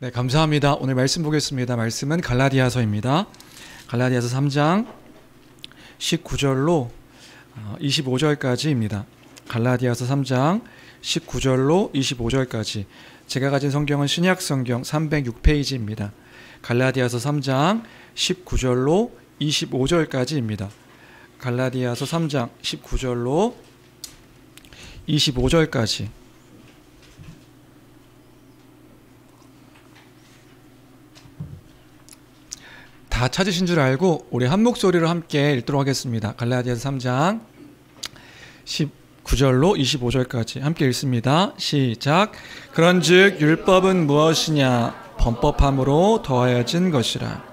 네, 감사합니다. 오늘 말씀 보겠습니다. 말씀은 갈라디아서입니다. 갈라디아서 3장 19절로 25절까지입니다. 갈라디아서 3장 19절로 25절까지. 제가 가진 성경은 신약 성경 306페이지입니다. 갈라디아서 3장 19절로 25절까지입니다. 갈라디아서 3장 19절로 25절까지. 다 찾으신 줄 알고 우리 한 목소리로 함께 읽도록 하겠습니다. 갈라디아서 3장 19절로 25절까지 함께 읽습니다. 시작. 그런즉 율법은 무엇이냐? 범법함으로 더하여진 것이라.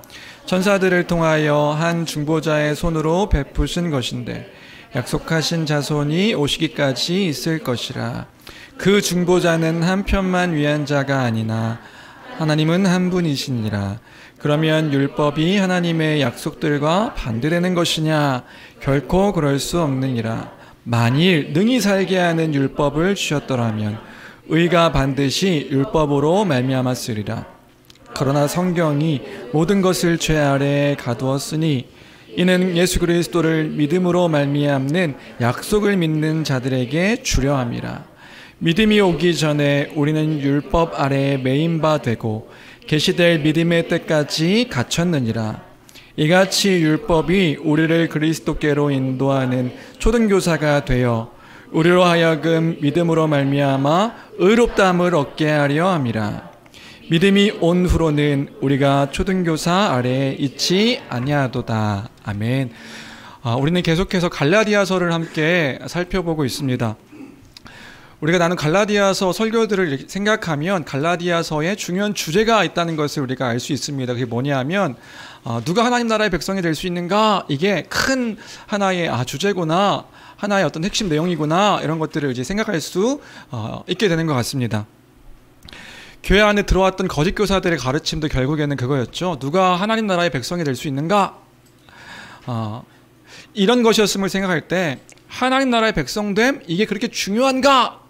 천사들을 통하여 한 중보자의 손으로 베푸신 것인데 약속하신 자손이 오시기까지 있을 것이라. 그 중보자는 한 편만 위한 자가 아니나 하나님은 한 분이시니라. 그러면 율법이 하나님의 약속들과 반대되는 것이냐? 결코 그럴 수 없느니라. 만일 능히 살게 하는 율법을 주셨더라면 의가 반드시 율법으로 말미암았으리라. 그러나 성경이 모든 것을 죄 아래에 가두었으니 이는 예수 그리스도를 믿음으로 말미암는 약속을 믿는 자들에게 주려 함이라. 믿음이 오기 전에 우리는 율법 아래에 매인 바 되고 계시될 믿음의 때까지 갇혔느니라. 이같이 율법이 우리를 그리스도께로 인도하는 초등교사가 되어 우리로 하여금 믿음으로 말미암아 의롭다함을 얻게 하려 함이라. 믿음이 온 후로는 우리가 초등교사 아래에 있지 아니하도다. 아멘. 우리는 계속해서 갈라디아서를 함께 살펴보고 있습니다. 우리가 나는 갈라디아서 설교들을 생각하면 갈라디아서에 중요한 주제가 있다는 것을 우리가 알 수 있습니다. 그게 뭐냐 하면 누가 하나님 나라의 백성이 될 수 있는가? 이게 큰 하나의 주제구나, 하나의 어떤 핵심 내용이구나, 이런 것들을 이제 생각할 수 있게 되는 것 같습니다. 교회 안에 들어왔던 거짓 교사들의 가르침도 결국에는 그거였죠. 누가 하나님 나라의 백성이 될 수 있는가? 이런 것이었음을 생각할 때 하나님 나라의 백성됨, 이게 그렇게 중요한가?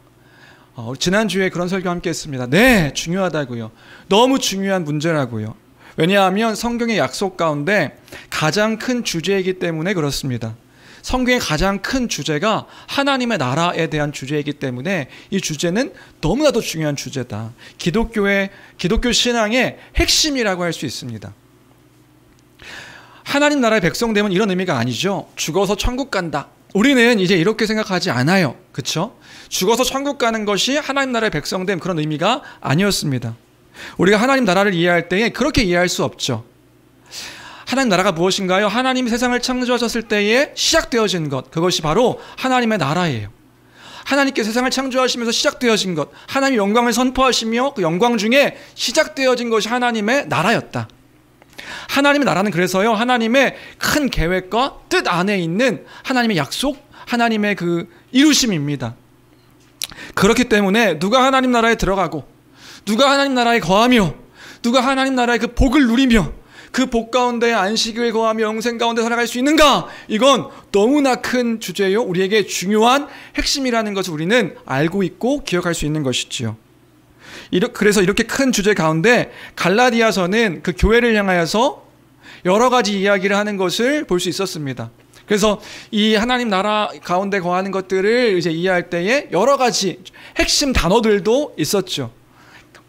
지난주에 그런 설교 함께 했습니다. 네, 중요하다고요. 너무 중요한 문제라고요. 왜냐하면 성경의 약속 가운데 가장 큰 주제이기 때문에 그렇습니다. 성경의 가장 큰 주제가 하나님의 나라에 대한 주제이기 때문에 이 주제는 너무나도 중요한 주제다. 기독교 신앙의 핵심이라고 할 수 있습니다. 하나님 나라의 백성됨은 이런 의미가 아니죠. 죽어서 천국 간다. 우리는 이제 이렇게 생각하지 않아요. 그렇죠? 죽어서 천국 가는 것이 하나님 나라의 백성됨, 그런 의미가 아니었습니다. 우리가 하나님 나라를 이해할 때에 그렇게 이해할 수 없죠. 하나님 나라가 무엇인가요? 하나님이 세상을 창조하셨을 때에 시작되어진 것, 그것이 바로 하나님의 나라예요. 하나님께 세상을 창조하시면서 시작되어진 것, 하나님의 영광을 선포하시며 그 영광 중에 시작되어진 것이 하나님의 나라였다. 하나님의 나라는 그래서요, 하나님의 큰 계획과 뜻 안에 있는 하나님의 약속, 하나님의 그 이루심입니다. 그렇기 때문에 누가 하나님 나라에 들어가고 누가 하나님 나라에 거하며 누가 하나님 나라의 그 복을 누리며 그 복 가운데 안식을 거하며 영생 가운데 살아갈 수 있는가? 이건 너무나 큰 주제요, 우리에게 중요한 핵심이라는 것을 우리는 알고 있고 기억할 수 있는 것이지요. 그래서 이렇게 큰 주제 가운데 갈라디아서는 그 교회를 향하여서 여러 가지 이야기를 하는 것을 볼 수 있었습니다. 그래서 이 하나님 나라 가운데 거하는 것들을 이제 이해할 때에 여러 가지 핵심 단어들도 있었죠.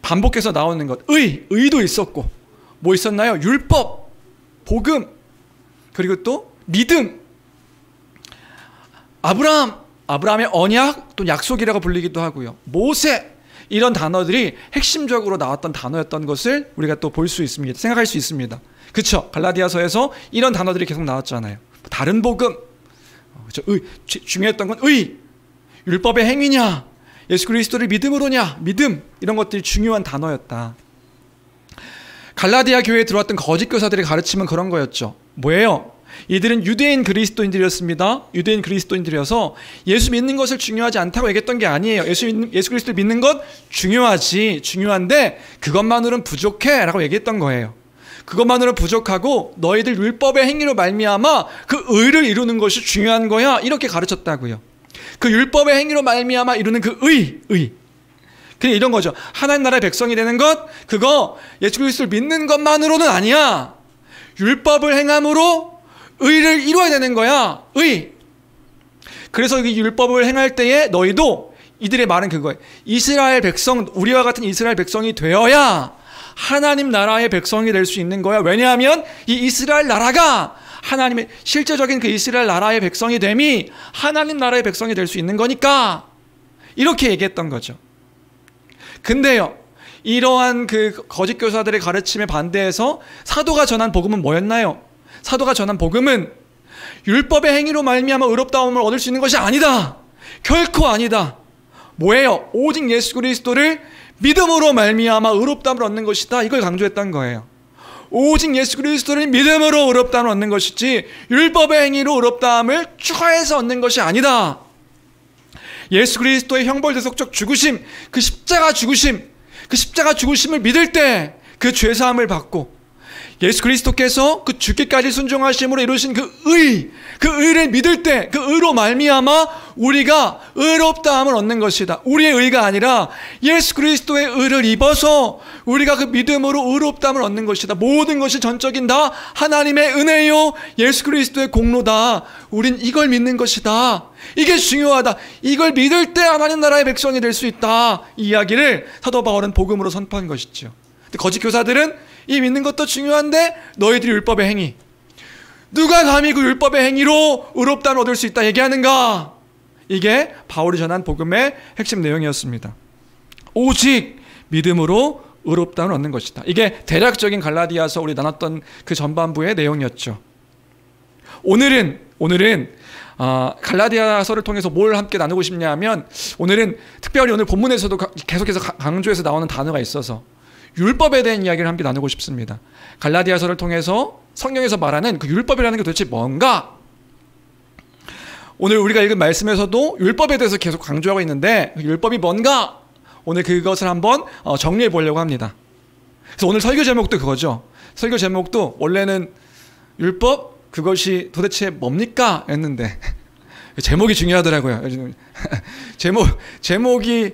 반복해서 나오는 것, 의도 있었고, 뭐 있었나요? 율법, 복음, 그리고 또 믿음, 아브라함의 언약, 또 약속이라고 불리기도 하고요. 모세, 이런 단어들이 핵심적으로 나왔던 단어였던 것을 우리가 또 볼 수 있습니다. 생각할 수 있습니다. 그렇죠? 갈라디아서에서 이런 단어들이 계속 나왔잖아요. 다른 복음, 그렇죠? 중요했던 건 율법의 행위냐, 예수 그리스도를 믿음으로냐, 믿음, 이런 것들이 중요한 단어였다. 갈라디아 교회에 들어왔던 거짓 교사들의 가르침은 그런 거였죠. 뭐예요? 이들은 유대인 그리스도인들이었습니다. 유대인 그리스도인들이어서 예수 믿는 것을 중요하지 않다고 얘기했던 게 아니에요. 예수 그리스도를 믿는 것 중요한데 그것만으로는 부족해 라고 얘기했던 거예요. 그것만으로 부족하고 너희들 율법의 행위로 말미암아 그 의를 이루는 것이 중요한 거야, 이렇게 가르쳤다고요. 그 율법의 행위로 말미암아 이루는 그 의, 그냥 이런 거죠. 하나님 나라의 백성이 되는 것, 그거 예수 그리스도를 믿는 것만으로는 아니야. 율법을 행함으로 의를 이루어야 되는 거야. 의. 그래서 이 율법을 행할 때에 너희도, 이들의 말은 그거예요. 이스라엘 백성, 우리와 같은 이스라엘 백성이 되어야 하나님 나라의 백성이 될 수 있는 거야. 왜냐하면 이 이스라엘 나라가 하나님의 실제적인 그 이스라엘 나라의 백성이 됨이 하나님 나라의 백성이 될 수 있는 거니까, 이렇게 얘기했던 거죠. 근데요, 이러한 그 거짓 교사들의 가르침에 반대해서 사도가 전한 복음은 뭐였나요? 사도가 전한 복음은 율법의 행위로 말미암아 의롭다움을 얻을 수 있는 것이 아니다. 결코 아니다. 뭐예요? 오직 예수 그리스도를 믿음으로 말미암아 의롭다움을 얻는 것이다. 이걸 강조했던 거예요. 오직 예수 그리스도를 믿음으로 의롭다움을 얻는 것이지 율법의 행위로 의롭다움을 추가해서 얻는 것이 아니다. 예수 그리스도의 형벌대속적 죽으심, 그 십자가 죽으심, 그 십자가 죽으심을 믿을 때 그 죄사함을 받고 예수 그리스도께서 그 죽기까지 순종하심으로 이루신 그 의를 믿을 때 그 의로 말미암아 우리가 의롭다함을 얻는 것이다. 우리의 의가 아니라 예수 그리스도의 의를 입어서 우리가 그 믿음으로 의롭다함을 얻는 것이다. 모든 것이 전적인 다 하나님의 은혜요 예수 그리스도의 공로다. 우린 이걸 믿는 것이다. 이게 중요하다. 이걸 믿을 때 하나님 나라의 백성이 될 수 있다. 이 이야기를 사도 바울은 복음으로 선포한 것이죠. 근데 거짓 교사들은 이 믿는 것도 중요한데 너희들이 율법의 행위, 누가 감히 그 율법의 행위로 의롭다함을 얻을 수 있다 얘기하는가? 이게 바울이 전한 복음의 핵심 내용이었습니다. 오직 믿음으로 의롭다함을 얻는 것이다. 이게 대략적인 갈라디아서 우리 나눴던 그 전반부의 내용이었죠. 오늘은 갈라디아서를 통해서 뭘 함께 나누고 싶냐 하면, 오늘은 특별히 오늘 본문에서도 계속해서 강조해서 나오는 단어가 있어서 율법에 대한 이야기를 함께 나누고 싶습니다. 갈라디아서를 통해서 성경에서 말하는 그 율법이라는 게 도대체 뭔가? 오늘 우리가 읽은 말씀에서도 율법에 대해서 계속 강조하고 있는데 그 율법이 뭔가? 오늘 그것을 한번 정리해 보려고 합니다. 그래서 오늘 설교 제목도 그거죠. 설교 제목도 원래는 율법, 그것이 도대체 뭡니까? 했는데 제목이 중요하더라고요. 제목이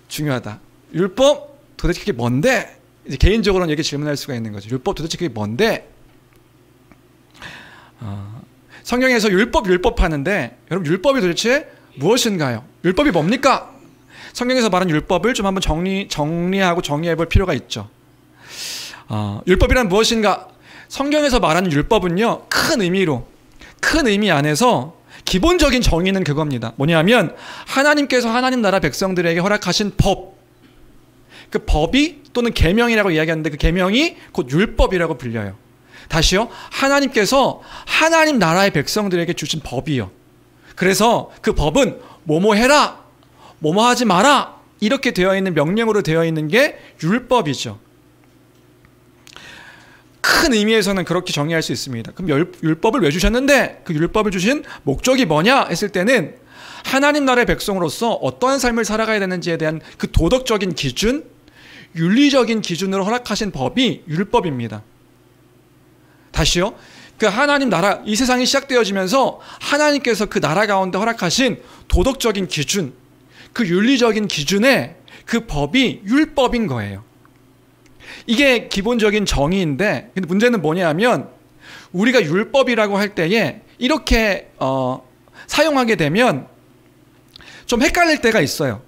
중요하다. 율법 도대체 그게 뭔데? 이제 개인적으로는 이렇게 질문할 수가 있는 거죠. 율법 도대체 그게 뭔데? 성경에서 율법 하는데, 여러분 율법이 도대체 무엇인가요? 율법이 뭡니까? 성경에서 말하는 율법을 좀 한번 정리하고 정리해 볼 필요가 있죠. 율법이란 무엇인가? 성경에서 말하는 율법은요, 큰 의미 안에서 기본적인 정의는 그겁니다. 뭐냐면 하나님께서 하나님 나라 백성들에게 허락하신 법, 그 법이 또는 계명이라고 이야기하는데 그 계명이 곧 율법이라고 불려요. 다시요, 하나님께서 하나님 나라의 백성들에게 주신 법이요. 그래서 그 법은 뭐뭐 해라, 뭐뭐 하지 마라, 이렇게 되어 있는, 명령으로 되어 있는 게 율법이죠. 큰 의미에서는 그렇게 정의할 수 있습니다. 그럼 율법을 왜 주셨는데 그 율법을 주신 목적이 뭐냐 했을 때는 하나님 나라의 백성으로서 어떠한 삶을 살아가야 되는지에 대한 그 도덕적인 기준, 윤리적인 기준으로 허락하신 법이 율법입니다. 다시요, 그 하나님 나라, 이 세상이 시작되어지면서 하나님께서 그 나라 가운데 허락하신 도덕적인 기준, 그 윤리적인 기준에 그 법이 율법인 거예요. 이게 기본적인 정의인데, 근데 문제는 뭐냐 하면 우리가 율법이라고 할 때에 이렇게 사용하게 되면 좀 헷갈릴 때가 있어요.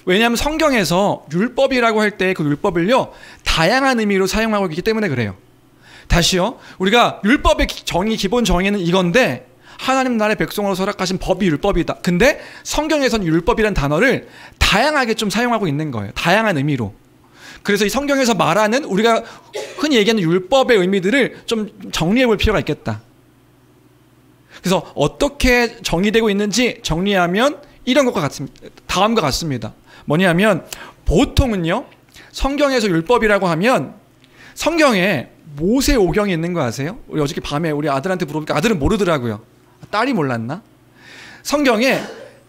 왜냐하면 성경에서 율법이라고 할 때 그 율법을요, 다양한 의미로 사용하고 있기 때문에 그래요. 다시요, 우리가 율법의 정의, 기본 정의는 이건데 하나님 나라의 백성으로 허락하신 법이 율법이다. 근데 성경에서는 율법이라는 단어를 다양하게 좀 사용하고 있는 거예요. 다양한 의미로. 그래서 이 성경에서 말하는 우리가 흔히 얘기하는 율법의 의미들을 좀 정리해 볼 필요가 있겠다. 그래서 어떻게 정의되고 있는지 정리하면 이런 것과 같습니다. 다음과 같습니다. 뭐냐면 보통은요, 성경에서 율법이라고 하면 성경에 모세오경이 있는 거 아세요? 우리 어저께 밤에 우리 아들한테 물어보니까 아들은 모르더라고요. 딸이 몰랐나? 성경에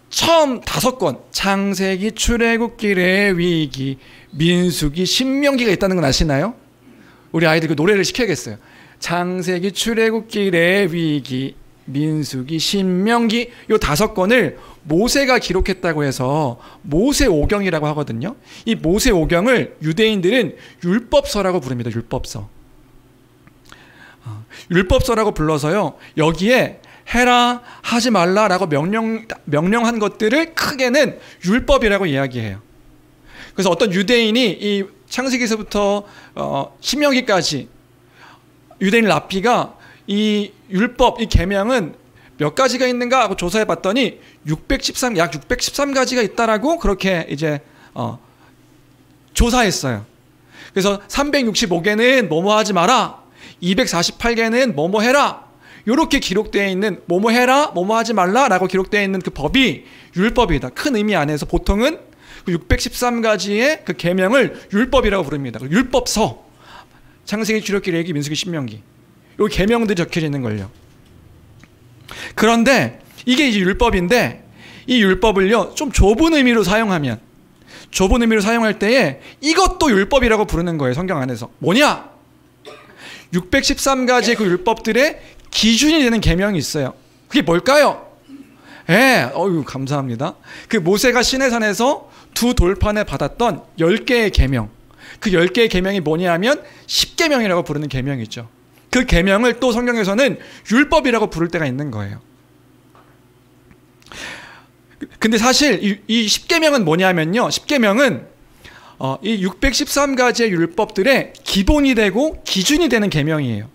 처음 5권, 창세기, 출애굽기, 레위기, 민수기, 신명기가 있다는 건 아시나요? 우리 아이들 그 노래를 시켜야겠어요. 창세기, 출애굽기, 레위기, 민수기, 신명기, 요 5권을 모세가 기록했다고 해서 모세오경이라고 하거든요. 이 모세오경을 유대인들은 율법서라고 부릅니다. 율법서. 율법서라고 불러서요, 여기에 해라 하지 말라라고 명령한 것들을 크게는 율법이라고 이야기해요. 그래서 어떤 유대인이 이 창세기에서부터 신명기까지 유대인 랍비가 이 율법, 이 계명은 몇 가지가 있는가 하고 조사해 봤더니 약 613가지가 있다라고 그렇게 이제 조사했어요. 그래서 365개는 뭐뭐 하지 마라, 248개는 뭐뭐 해라, 이렇게 기록되어 있는 뭐뭐 해라, 뭐뭐 하지 말라라고 기록되어 있는 그 법이 율법이다. 큰 의미 안에서 보통은 그 613가지의 그 계명을 율법이라고 부릅니다. 율법서, 창세기, 출애굽기, 레위기, 민수기, 신명기, 이 계명들이 적혀져 있는 걸요. 그런데 이게 이제 율법인데, 이 율법을요 좀 좁은 의미로 사용하면, 좁은 의미로 사용할 때에 이것도 율법이라고 부르는 거예요. 성경 안에서. 뭐냐? 613가지 그 율법들의 기준이 되는 계명이 있어요. 그게 뭘까요? 감사합니다. 그 모세가 시내산에서 두 돌판에 받았던 10개의 계명, 그 10개의 계명이 뭐냐 하면 10계명이라고 부르는 계명이죠. 그 계명을 또 성경에서는 율법이라고 부를 때가 있는 거예요. 근데 사실 이 10계명은 뭐냐면요, 10계명은 이 613가지의 율법들의 기본이 되고 기준이 되는 계명이에요.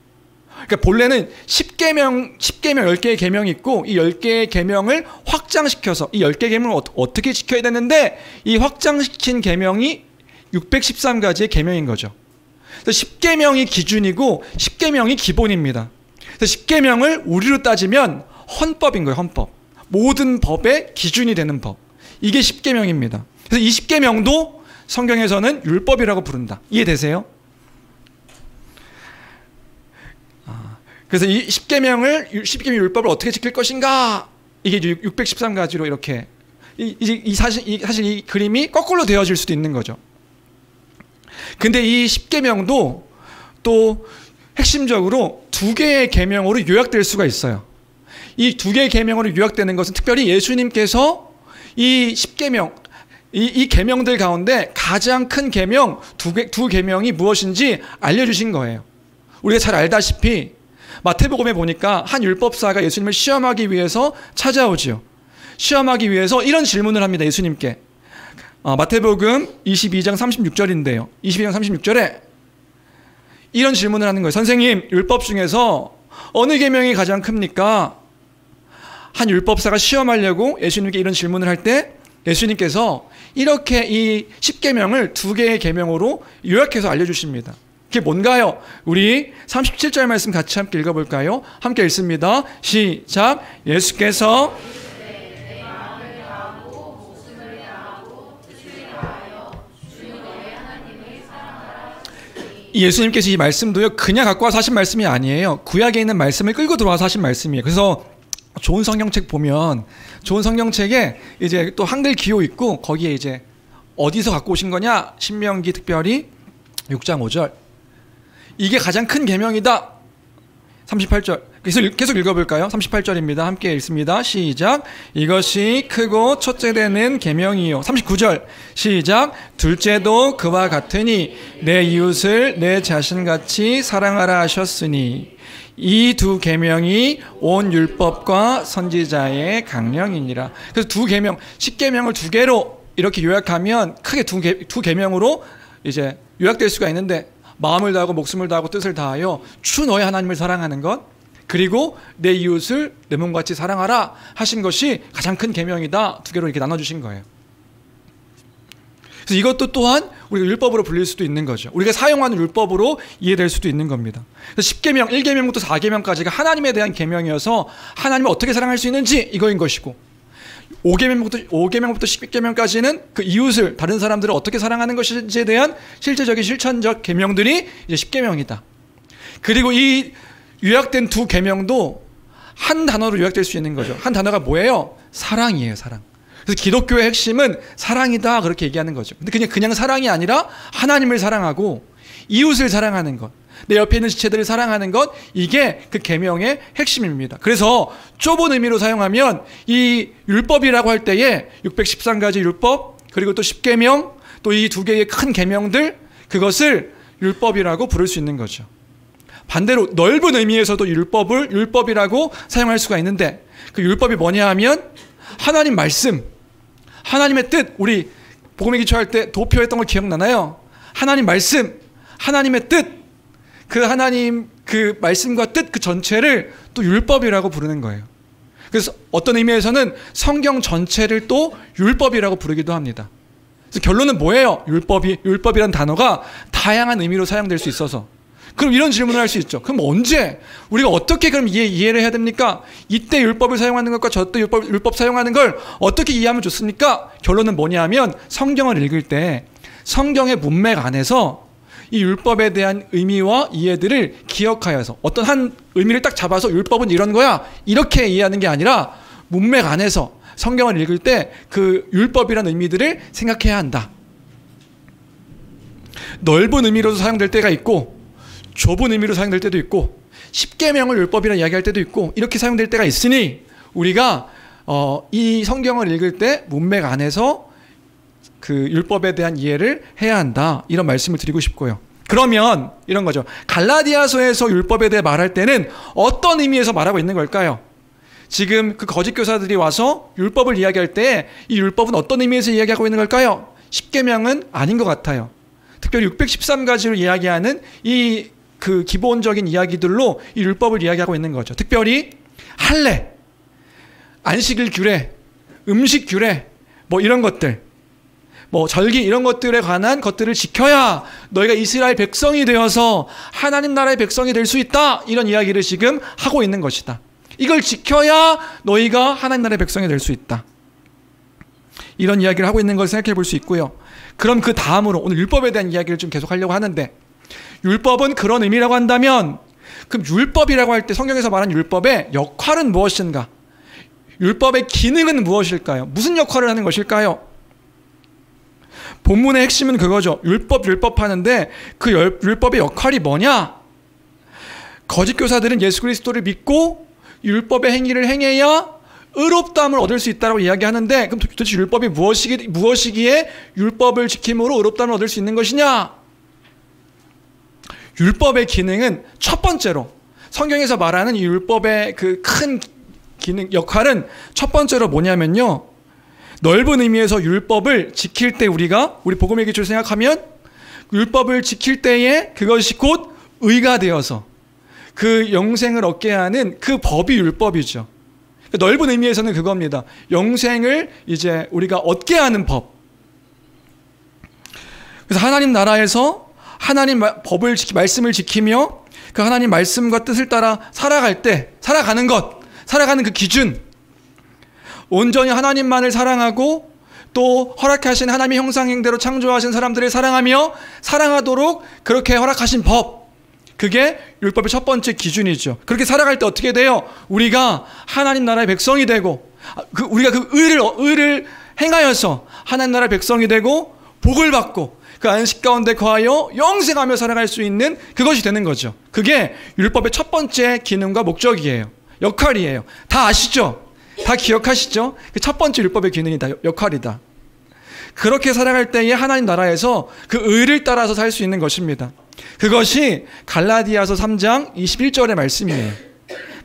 그러니까 본래는 10계명 10개의 계명이 있고, 이 10개의 계명을 확장시켜서 이 10개의 계명을 어떻게 지켜야 되는데, 이 확장시킨 계명이 613가지의 계명인 거죠. 그래서 10계명이 기준이고 10계명이 기본입니다. 그래서 10계명을 우리로 따지면 헌법인 거예요. 헌법. 모든 법의 기준이 되는 법. 이게 10계명입니다. 그래서 이 10계명도 성경에서는 율법이라고 부른다. 이해되세요? 그래서 이 10계명 율법을 어떻게 지킬 것인가? 이게 613가지로 이렇게 사실 이 그림이 거꾸로 되어질 수도 있는 거죠. 근데 이 10계명도 또 핵심적으로 두 개의 계명으로 요약될 수가 있어요. 이 두 개의 계명으로 요약되는 것은 특별히 예수님께서 이 10계명, 이 계명들 가운데 가장 큰 계명 두 계명이 무엇인지 알려주신 거예요. 우리가 잘 알다시피 마태복음에 보니까 한 율법사가 예수님을 시험하기 위해서 찾아오지요. 시험하기 위해서 이런 질문을 합니다. 예수님께. 마태복음 22장 36절인데요. 22장 36절에 이런 질문을 하는 거예요. 선생님, 율법 중에서 어느 계명이 가장 큽니까? 한 율법사가 시험하려고 예수님께 이런 질문을 할 때 예수님께서 이렇게 이 10계명을 두 개의 계명으로 요약해서 알려주십니다. 그게 뭔가요? 우리 37절 말씀 같이 함께 읽어볼까요? 함께 읽습니다. 시작. 예수께서 예수님께서 이 말씀도요 그냥 갖고 와서 하신 말씀이 아니에요. 구약에 있는 말씀을 끌고 들어와서 하신 말씀이에요. 그래서 좋은 성경책 보면 좋은 성경책에 이제 또 한글 기호 있고 거기에 이제 어디서 갖고 오신 거냐? 신명기 특별히 6장 5절. 이게 가장 큰 계명이다. 38절. 계속 읽어볼까요? 38절입니다. 함께 읽습니다. 시작. 이것이 크고 첫째 되는 계명이요. 39절. 시작. 둘째도 그와 같으니 내 이웃을 내 자신같이 사랑하라 하셨으니 이 두 계명이 온 율법과 선지자의 강령이니라. 그래서 두 계명, 10계명을 두 개로 이렇게 요약하면 크게 두 계명으로 이제 요약될 수가 있는데, 마음을 다하고 목숨을 다하고 뜻을 다하여 주 너의 하나님을 사랑하는 것, 그리고 내 이웃을 내 몸같이 사랑하라 하신 것이 가장 큰 계명이다. 두 개로 이렇게 나눠주신 거예요. 그래서 이것도 또한 우리가 율법으로 불릴 수도 있는 거죠. 우리가 사용하는 율법으로 이해될 수도 있는 겁니다. 그래서 10계명, 1계명부터 4계명까지가 하나님에 대한 계명이어서 하나님을 어떻게 사랑할 수 있는지 이거인 것이고, 5계명부터 10계명까지는 그 이웃을, 다른 사람들을 어떻게 사랑하는 것인지에 대한 실제적인 실천적 계명들이 이제 10계명이다. 그리고 이 요약된 두 계명도 한 단어로 요약될 수 있는 거죠. 한 단어가 뭐예요? 사랑이에요, 사랑. 그래서 기독교의 핵심은 사랑이다, 그렇게 얘기하는 거죠. 근데 그냥 사랑이 아니라 하나님을 사랑하고 이웃을 사랑하는 것. 내 옆에 있는 지체들을 사랑하는 것, 이게 그 계명의 핵심입니다. 그래서 좁은 의미로 사용하면 이 율법이라고 할 때에 613가지 율법, 그리고 또 10계명, 또 이 두 개의 큰 계명들, 그것을 율법이라고 부를 수 있는 거죠. 반대로 넓은 의미에서도 율법을 율법이라고 사용할 수가 있는데, 그 율법이 뭐냐 하면 하나님 말씀, 하나님의 뜻. 우리 복음의 기초할 때 도표했던 거 기억나나요? 하나님 말씀, 하나님의 뜻, 그 하나님 그 말씀과 뜻 그 전체를 또 율법이라고 부르는 거예요. 그래서 어떤 의미에서는 성경 전체를 또 율법이라고 부르기도 합니다. 그래서 결론은 뭐예요? 율법이란 단어가 다양한 의미로 사용될 수 있어서. 그럼 이런 질문을 할 수 있죠. 그럼 언제? 우리가 어떻게 그럼 이해를 해야 됩니까? 이때 율법을 사용하는 것과 저때 율법 사용하는 걸 어떻게 이해하면 좋습니까? 결론은 뭐냐 하면 성경을 읽을 때 성경의 문맥 안에서 이 율법에 대한 의미와 이해들을 기억하여서 어떤 한 의미를 딱 잡아서 율법은 이런 거야, 이렇게 이해하는 게 아니라 문맥 안에서 성경을 읽을 때 그 율법이라는 의미들을 생각해야 한다. 넓은 의미로도 사용될 때가 있고 좁은 의미로 사용될 때도 있고 십계명을 율법이라 이야기할 때도 있고 이렇게 사용될 때가 있으니 우리가 이 성경을 읽을 때 문맥 안에서 그 율법에 대한 이해를 해야 한다, 이런 말씀을 드리고 싶고요. 그러면 이런 거죠. 갈라디아서에서 율법에 대해 말할 때는 어떤 의미에서 말하고 있는 걸까요? 지금 그 거짓 교사들이 와서 율법을 이야기할 때 이 율법은 어떤 의미에서 이야기하고 있는 걸까요? 십계명은 아닌 것 같아요. 특별히 613가지로 이야기하는 이 그 기본적인 이야기들로 이 율법을 이야기하고 있는 거죠. 특별히 할례, 안식일 규례, 음식 규례, 뭐 이런 것들, 뭐 절기, 이런 것들에 관한 것들을 지켜야 너희가 이스라엘 백성이 되어서 하나님 나라의 백성이 될 수 있다, 이런 이야기를 지금 하고 있는 것이다. 이걸 지켜야 너희가 하나님 나라의 백성이 될 수 있다, 이런 이야기를 하고 있는 걸 생각해 볼 수 있고요. 그럼 그 다음으로 오늘 율법에 대한 이야기를 좀 계속 하려고 하는데, 율법은 그런 의미라고 한다면 그럼 율법이라고 할 때 성경에서 말하는 율법의 역할은 무엇인가? 율법의 기능은 무엇일까요? 무슨 역할을 하는 것일까요? 본문의 핵심은 그거죠. 율법 하는데 그 율법의 역할이 뭐냐? 거짓 교사들은 예수 그리스도를 믿고 율법의 행위를 행해야 의롭다함을 얻을 수 있다고 이야기하는데, 그럼 도대체 율법이 무엇이기에 율법을 지킴으로 의롭다함을 얻을 수 있는 것이냐? 율법의 기능은 첫 번째로, 성경에서 말하는 이 율법의 그 큰 기능, 역할은 첫 번째로 뭐냐면요, 넓은 의미에서 율법을 지킬 때 우리 복음의 기초를 생각하면 율법을 지킬 때에 그것이 곧 의가 되어서 그 영생을 얻게 하는 그 법이 율법이죠. 넓은 의미에서는 그겁니다. 영생을 이제 우리가 얻게 하는 법. 그래서 하나님 나라에서 하나님 말씀을 지키며 그 하나님 말씀과 뜻을 따라 살아갈 때, 살아가는 그 기준, 온전히 하나님만을 사랑하고 또 허락하신 하나님의 형상행대로 창조하신 사람들을 사랑하며 살아가도록 그렇게 허락하신 법, 그게 율법의 첫 번째 기준이죠. 그렇게 살아갈 때 어떻게 돼요? 우리가 하나님 나라의 백성이 되고, 우리가 그 의를 행하여서 하나님 나라의 백성이 되고 복을 받고 그 안식 가운데 거하여 영생하며 살아갈 수 있는 그것이 되는 거죠. 그게 율법의 첫 번째 기능과 목적이에요. 역할이에요. 다 아시죠? 다 기억하시죠? 그 첫 번째 율법의 기능이다, 역할이다. 그렇게 살아갈 때에 하나님 나라에서 그 의를 따라서 살 수 있는 것입니다. 그것이 갈라디아서 3장 21절의 말씀이에요.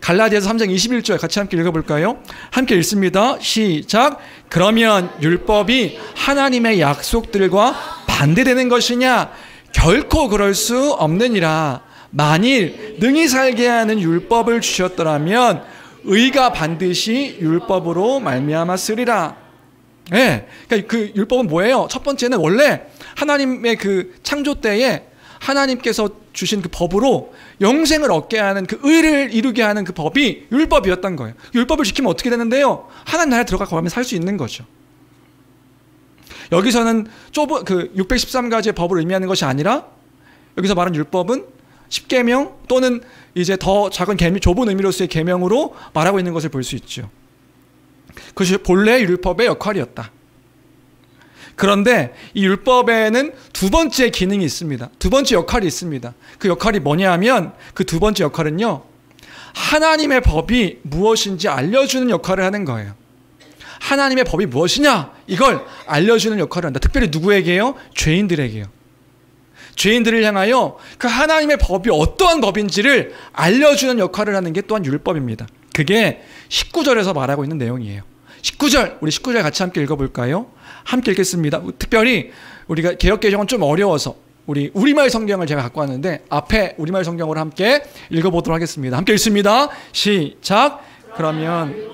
갈라디아서 3장 21절 같이 함께 읽어볼까요? 함께 읽습니다. 시작. 그러면 율법이 하나님의 약속들과 반대되는 것이냐? 결코 그럴 수 없느니라. 만일 능히 살게 하는 율법을 주셨더라면 의가 반드시 율법으로 말미암았으리라. 네, 그러니까 그 율법은 뭐예요? 첫 번째는 원래 하나님의 그 창조 때에 하나님께서 주신 그 법으로 영생을 얻게 하는 그 의를 이루게 하는 그 법이 율법이었던 거예요. 율법을 지키면 어떻게 되는데요? 하나님 나라에 들어가면 살 수 있는 거죠. 여기서는 그 613가지의 법을 의미하는 것이 아니라 여기서 말하는 율법은 10계명 또는 이제 더 작은 좁은 의미로서의 계명으로 말하고 있는 것을 볼 수 있죠. 그것이 본래 율법의 역할이었다. 그런데 이 율법에는 두 번째 기능이 있습니다. 두 번째 역할이 있습니다. 그 역할이 뭐냐 하면 그 두 번째 역할은요, 하나님의 법이 무엇인지 알려주는 역할을 하는 거예요. 하나님의 법이 무엇이냐, 이걸 알려주는 역할을 한다. 특별히 누구에게요? 죄인들에게요. 죄인들을 향하여 그 하나님의 법이 어떠한 법인지를 알려주는 역할을 하는 게 또한 율법입니다. 그게 19절에서 말하고 있는 내용이에요. 19절, 우리 19절 같이 함께 읽어볼까요? 함께 읽겠습니다. 특별히 우리가 개역개정은 좀 어려워서 우리말 성경을 제가 갖고 왔는데 앞에 우리말 성경으로 함께 읽어보도록 하겠습니다. 함께 읽습니다. 시작. 그러면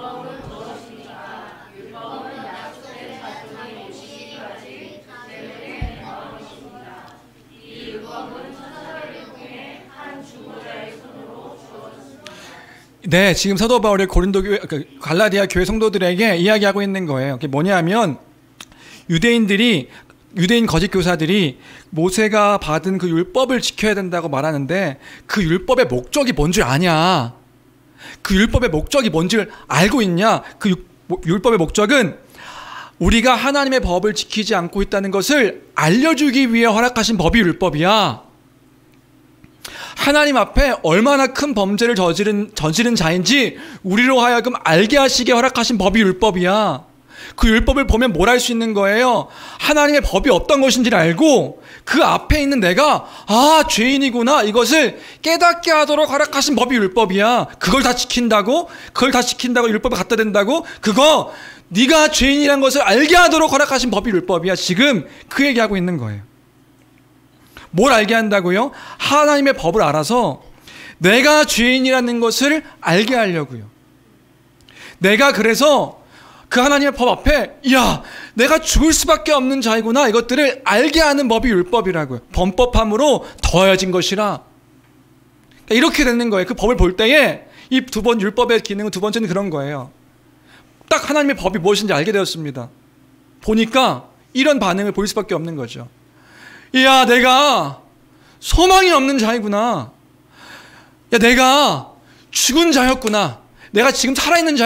네, 지금 사도 바울이 고린도 교회, 갈라디아 교회 성도들에게 이야기하고 있는 거예요. 그게 뭐냐면 유대인 거짓 교사들이 모세가 받은 그 율법을 지켜야 된다고 말하는데 그 율법의 목적이 뭔 줄 아냐? 그 율법의 목적이 뭔 줄 알고 있냐? 그 율법의 목적은 우리가 하나님의 법을 지키지 않고 있다는 것을 알려주기 위해 허락하신 법이 율법이야. 하나님 앞에 얼마나 큰 범죄를 저지른 자인지 우리로 하여금 알게 하시게 허락하신 법이 율법이야. 그 율법을 보면 뭘 알 수 있는 거예요? 하나님의 법이 어떤 것인지를 알고 그 앞에 있는 내가 죄인이구나, 이것을 깨닫게 하도록 허락하신 법이 율법이야. 그걸 다 지킨다고 율법을 갖다 댄다고? 그거 네가 죄인이란 것을 알게 하도록 허락하신 법이 율법이야. 지금 그 얘기하고 있는 거예요. 뭘 알게 한다고요? 하나님의 법을 알아서 내가 죄인이라는 것을 알게 하려고요. 내가 그래서 그 하나님의 법 앞에 내가 죽을 수밖에 없는 자이구나, 이것들을 알게 하는 법이 율법이라고요. 범법함으로 더해진 것이라. 이렇게 되는 거예요. 그 법을 볼 때에 이 두 번 율법의 기능은 두 번째는 그런 거예요. 딱 하나님의 법이 무엇인지 알게 되었습니다. 보니까 이런 반응을 보일 수밖에 없는 거죠. 내가 소망이 없는 자이구나. 내가 죽은 자였구나. 내가 지금 살아있는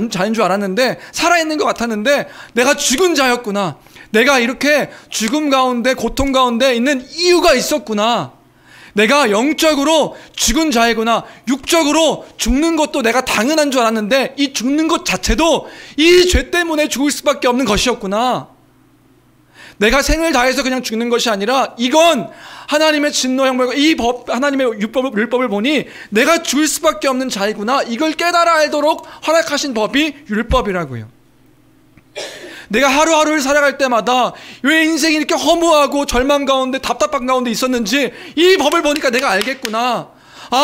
자인 줄 알았는데, 살아있는 것 같았는데 내가 죽은 자였구나. 내가 이렇게 죽음 가운데, 고통 가운데 있는 이유가 있었구나. 내가 영적으로 죽은 자이구나. 육적으로 죽는 것도 내가 당연한 줄 알았는데 이 죽는 것 자체도 이 죄 때문에 죽을 수밖에 없는 것이었구나. 내가 생을 다해서 그냥 죽는 것이 아니라 이건 하나님의 진노 형벌과 이 법, 하나님의 율법을 보니 내가 죽을 수밖에 없는 자이구나. 이걸 깨달아 알도록 허락하신 법이 율법이라고요. 내가 하루하루를 살아갈 때마다 왜 인생이 이렇게 허무하고 절망 가운데, 답답한 가운데 있었는지 이 법을 보니까 내가 알겠구나.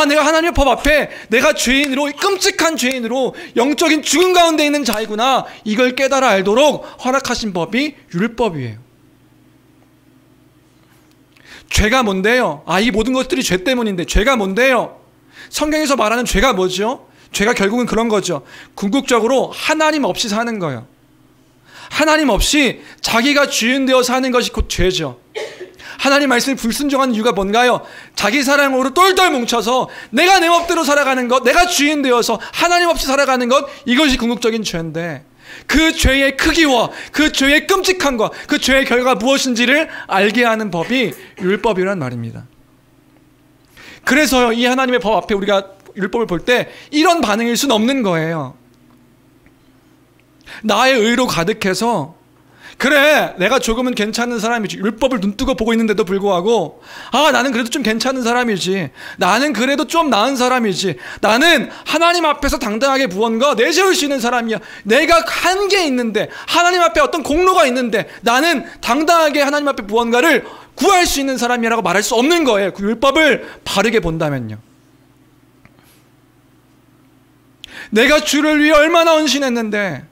내가 하나님의 법 앞에 내가 죄인으로, 끔찍한 죄인으로 영적인 죽음 가운데 있는 자이구나. 이걸 깨달아 알도록 허락하신 법이 율법이에요. 죄가 뭔데요? 이 모든 것들이 죄 때문인데 죄가 뭔데요? 성경에서 말하는 죄가 뭐죠? 죄가 결국은 그런 거죠. 궁극적으로 하나님 없이 사는 거예요. 하나님 없이 자기가 주인 되어 사는 것이 곧 죄죠. 하나님 말씀에 불순종하는 이유가 뭔가요? 자기 사랑으로 똘똘 뭉쳐서 내가 내 멋대로 살아가는 것, 내가 주인 되어서 하나님 없이 살아가는 것, 이것이 궁극적인 죄인데 그 죄의 크기와 그 죄의 끔찍함과 그 죄의 결과가 무엇인지를 알게 하는 법이 율법이란 말입니다. 그래서요, 이 하나님의 법 앞에 우리가 율법을 볼 때 이런 반응일 수는 없는 거예요. 나의 의로 가득해서 그래, 내가 조금은 괜찮은 사람이지. 율법을 눈뜨고 보고 있는데도 불구하고 나는 그래도 좀 괜찮은 사람이지. 나는 그래도 좀 나은 사람이지. 나는 하나님 앞에서 당당하게 무언가 내세울 수 있는 사람이야. 내가 한 게 있는데, 하나님 앞에 어떤 공로가 있는데 나는 당당하게 하나님 앞에 무언가를 구할 수 있는 사람이라고 말할 수 없는 거예요. 그 율법을 바르게 본다면요. 내가 주를 위해 얼마나 헌신했는데,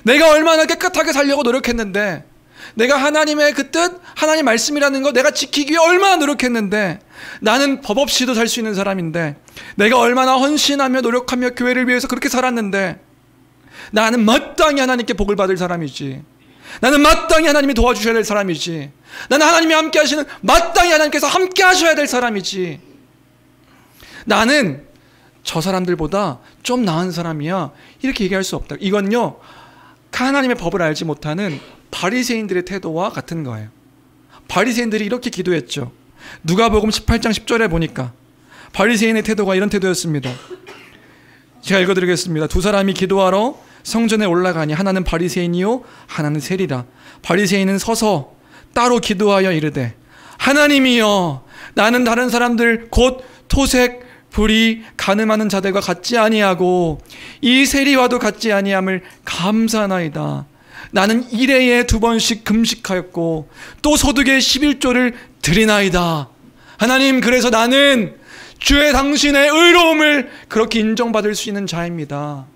내가 얼마나 깨끗하게 살려고 노력했는데, 내가 하나님의 그 뜻, 하나님 말씀이라는 거 내가 지키기 위해 얼마나 노력했는데, 나는 법 없이도 살 수 있는 사람인데, 내가 얼마나 헌신하며 노력하며 교회를 위해서 그렇게 살았는데, 나는 마땅히 하나님께 복을 받을 사람이지. 나는 마땅히 하나님이 도와주셔야 될 사람이지. 나는 하나님이 함께 하시는, 마땅히 하나님께서 함께 하셔야 될 사람이지. 나는 저 사람들보다 좀 나은 사람이야. 이렇게 얘기할 수 없다. 이건요, 하나님의 법을 알지 못하는 바리새인들의 태도와 같은 거예요. 바리새인들이 이렇게 기도했죠. 누가복음 18장 10절에 보니까 바리새인의 태도가 이런 태도였습니다. 제가 읽어드리겠습니다. 두 사람이 기도하러 성전에 올라가니 하나는 바리새인이요 하나는 세리라. 바리새인은 서서 따로 기도하여 이르되 하나님이여 나는 다른 사람들 곧 토색 불이 간음하는 자들과 같지 아니하고 이 세리와도 같지 아니함을 감사하나이다. 나는 일회에 2번씩 금식하였고 또 소득의 11조를 드리나이다. 하나님, 그래서 나는 주의 당신의 의로움을 그렇게 인정받을 수 있는 자입니다.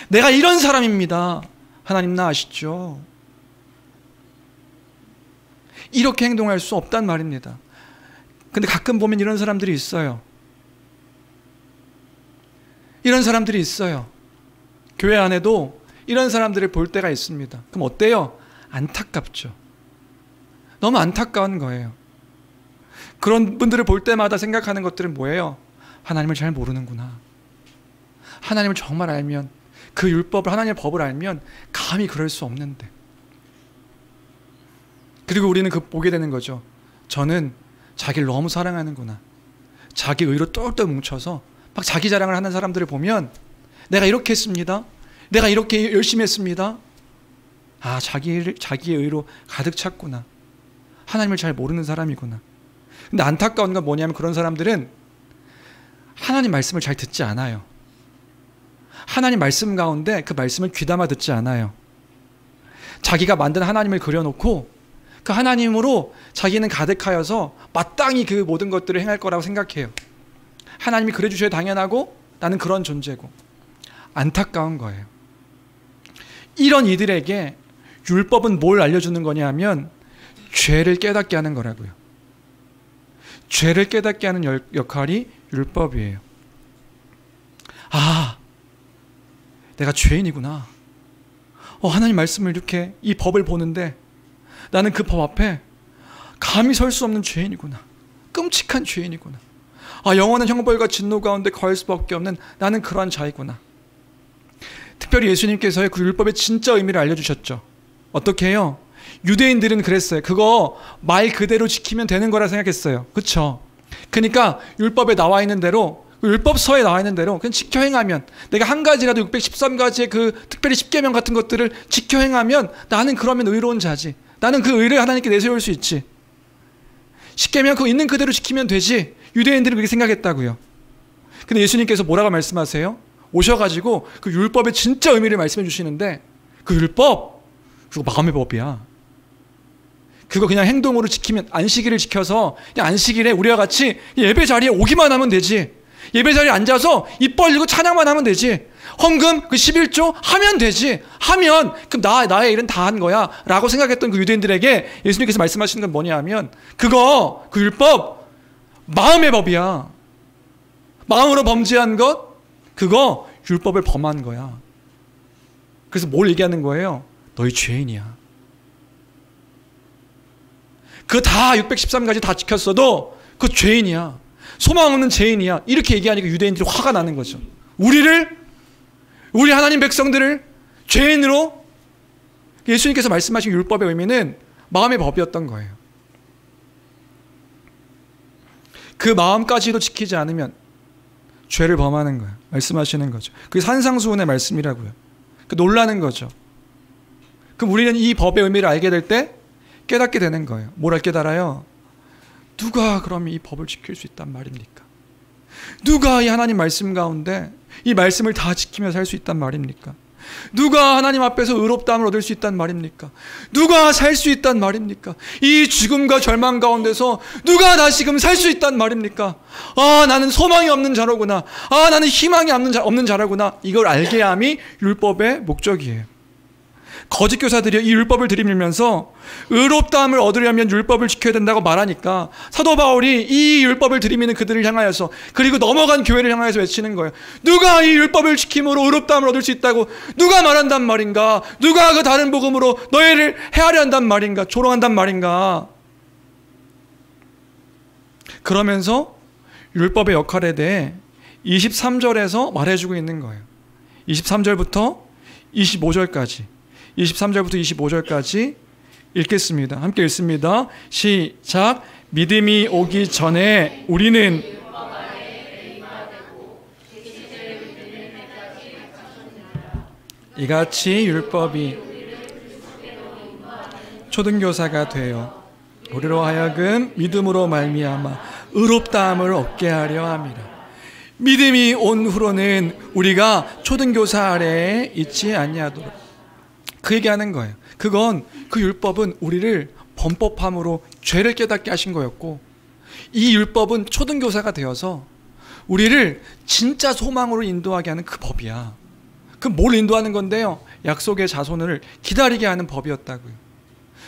내가 이런 사람입니다. 하나님 나 아시죠? 이렇게 행동할 수 없단 말입니다. 근데 가끔 보면 이런 사람들이 있어요. 이런 사람들이 있어요. 교회 안에도 이런 사람들을 볼 때가 있습니다. 그럼 어때요? 안타깝죠. 너무 안타까운 거예요. 그런 분들을 볼 때마다 생각하는 것들은 뭐예요? 하나님을 잘 모르는구나. 하나님을 정말 알면, 그 율법을, 하나님의 법을 알면 감히 그럴 수 없는데. 그리고 우리는 보게 되는 거죠. 저는 자기를 너무 사랑하는구나. 자기 의로 똘똘 뭉쳐서 막 자기 자랑을 하는 사람들을 보면 내가 이렇게 했습니다. 내가 이렇게 열심히 했습니다. 아, 자기의 의로 가득 찼구나. 하나님을 잘 모르는 사람이구나. 근데 안타까운 건 뭐냐면 그런 사람들은 하나님 말씀을 잘 듣지 않아요. 하나님 말씀 가운데 그 말씀을 귀담아 듣지 않아요. 자기가 만든 하나님을 그려놓고 그 하나님으로 자기는 가득하여서 마땅히 그 모든 것들을 행할 거라고 생각해요. 하나님이 그려주셔야 당연하고 나는 그런 존재고. 안타까운 거예요. 이런 이들에게 율법은 뭘 알려주는 거냐 하면 죄를 깨닫게 하는 거라고요. 죄를 깨닫게 하는 역할이 율법이에요. 아, 내가 죄인이구나. 하나님 말씀을 이렇게 이 법을 보는데 나는 그 법 앞에 감히 설 수 없는 죄인이구나. 끔찍한 죄인이구나. 아, 영원한 형벌과 진노 가운데 거할 수밖에 없는 나는 그러한 자이구나. 특별히 예수님께서의 그 율법의 진짜 의미를 알려주셨죠. 어떻게 해요? 유대인들은 그랬어요. 그거 말 그대로 지키면 되는 거라 생각했어요. 그렇죠? 그러니까 율법에 나와 있는 대로, 율법서에 나와 있는 대로 그냥 지켜 행하면, 내가 한 가지라도 613가지의 그 특별히 십계명 같은 것들을 지켜 행하면 나는 그러면 의로운 자지. 나는 그 의를 하나님께 내세울 수 있지. 십계명 그거 있는 그대로 지키면 되지. 유대인들은 그렇게 생각했다고요. 근데 예수님께서 뭐라고 말씀하세요? 오셔가지고 그 율법의 진짜 의미를 말씀해 주시는데, 그 율법 그거 마음의 법이야. 그거 그냥 행동으로 지키면, 안식일을 지켜서 그냥 안식일에 우리와 같이 예배 자리에 오기만 하면 되지. 예배 자리에 앉아서 입 벌리고 찬양만 하면 되지. 헌금 그 11조 하면 되지. 하면 그럼 나의 일은 다 한 거야 라고 생각했던 그 유대인들에게 예수님께서 말씀하시는 건 뭐냐 하면, 그 율법 마음의 법이야. 마음으로 범죄한 것, 그거 율법을 범한 거야. 그래서 뭘 얘기하는 거예요? 너희 죄인이야. 그거 다 613가지 다 지켰어도 그거 죄인이야. 소망 없는 죄인이야. 이렇게 얘기하니까 유대인들이 화가 나는 거죠. 우리 하나님 백성들을 죄인으로. 예수님께서 말씀하신 율법의 의미는 마음의 법이었던 거예요. 그 마음까지도 지키지 않으면 죄를 범하는 거예요. 말씀하시는 거죠. 그게 산상수훈의 말씀이라고요. 놀라는 거죠. 그럼 우리는 이 법의 의미를 알게 될 때 깨닫게 되는 거예요. 뭘 깨달아요? 누가 그럼 이 법을 지킬 수 있단 말입니까? 누가 이 하나님 말씀 가운데 이 말씀을 다 지키며 살 수 있단 말입니까? 누가 하나님 앞에서 의롭다함을 얻을 수 있단 말입니까? 누가 살 수 있단 말입니까? 이 죽음과 절망 가운데서 누가 다시금 살 수 있단 말입니까? 아, 나는 소망이 없는 자로구나. 아, 나는 희망이 없는 자라구나. 이걸 알게 함이 율법의 목적이에요. 거짓 교사들이 이 율법을 들이밀면서 의롭다함을 얻으려면 율법을 지켜야 된다고 말하니까 사도 바울이 이 율법을 들이미는 그들을 향하여서, 그리고 넘어간 교회를 향하여서 외치는 거예요. 누가 이 율법을 지킴으로 의롭다함을 얻을 수 있다고 누가 말한단 말인가? 누가 그 다른 복음으로 너희를 헤아려 한단 말인가? 조롱한단 말인가? 그러면서 율법의 역할에 대해 23절에서 말해주고 있는 거예요. 23절부터 25절까지 23절부터 25절까지 읽겠습니다. 함께 읽습니다. 시작. 믿음이 오기 전에 우리는 이같이 율법이 초등교사가 되어 우리로 하여금 믿음으로 말미암아 의롭다함을 얻게 하려 함이라. 믿음이 온 후로는 우리가 초등교사 아래에 있지 아니하도록, 그 얘기하는 거예요. 그건 그 율법은 우리를 범법함으로 죄를 깨닫게 하신 거였고, 이 율법은 초등교사가 되어서 우리를 진짜 소망으로 인도하게 하는 그 법이야. 그 뭘 인도하는 건데요? 약속의 자손을 기다리게 하는 법이었다고요.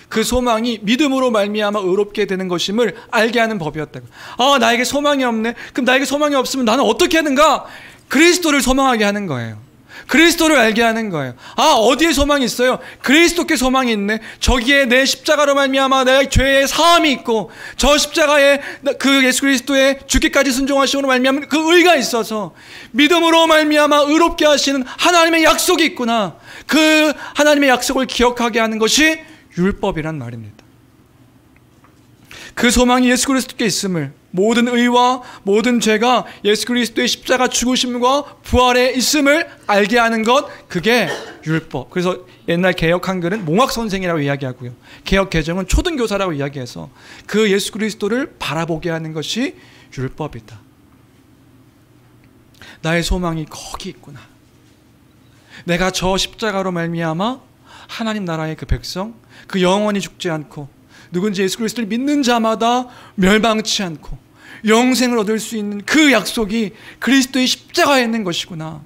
그 소망이 믿음으로 말미암아 의롭게 되는 것임을 알게 하는 법이었다고요. 아, 나에게 소망이 없네. 그럼 나에게 소망이 없으면 나는 어떻게 하는가? 그리스도를 소망하게 하는 거예요. 그리스도를 알게 하는 거예요. 아, 어디에 소망이 있어요? 그리스도께 소망이 있네. 저기에 내 십자가로 말미암아 내 죄의 사함이 있고, 저 십자가에 그 예수 그리스도의 죽기까지 순종하심으로 말미암아 그 의가 있어서 믿음으로 말미암아 의롭게 하시는 하나님의 약속이 있구나. 그 하나님의 약속을 기억하게 하는 것이 율법이란 말입니다. 그 소망이 예수 그리스도께 있음을, 모든 의와 모든 죄가 예수 그리스도의 십자가 죽으심과 부활에 있음을 알게 하는 것, 그게 율법. 그래서 옛날 개역 한글은 몽학선생이라고 이야기하고요, 개역 개정은 초등교사라고 이야기해서 그 예수 그리스도를 바라보게 하는 것이 율법이다. 나의 소망이 거기 있구나. 내가 저 십자가로 말미암아 하나님 나라의 그 백성, 그 영원히 죽지 않고 누군지 예수 그리스도를 믿는 자마다 멸망치 않고 영생을 얻을 수 있는 그 약속이 그리스도의 십자가에 있는 것이구나.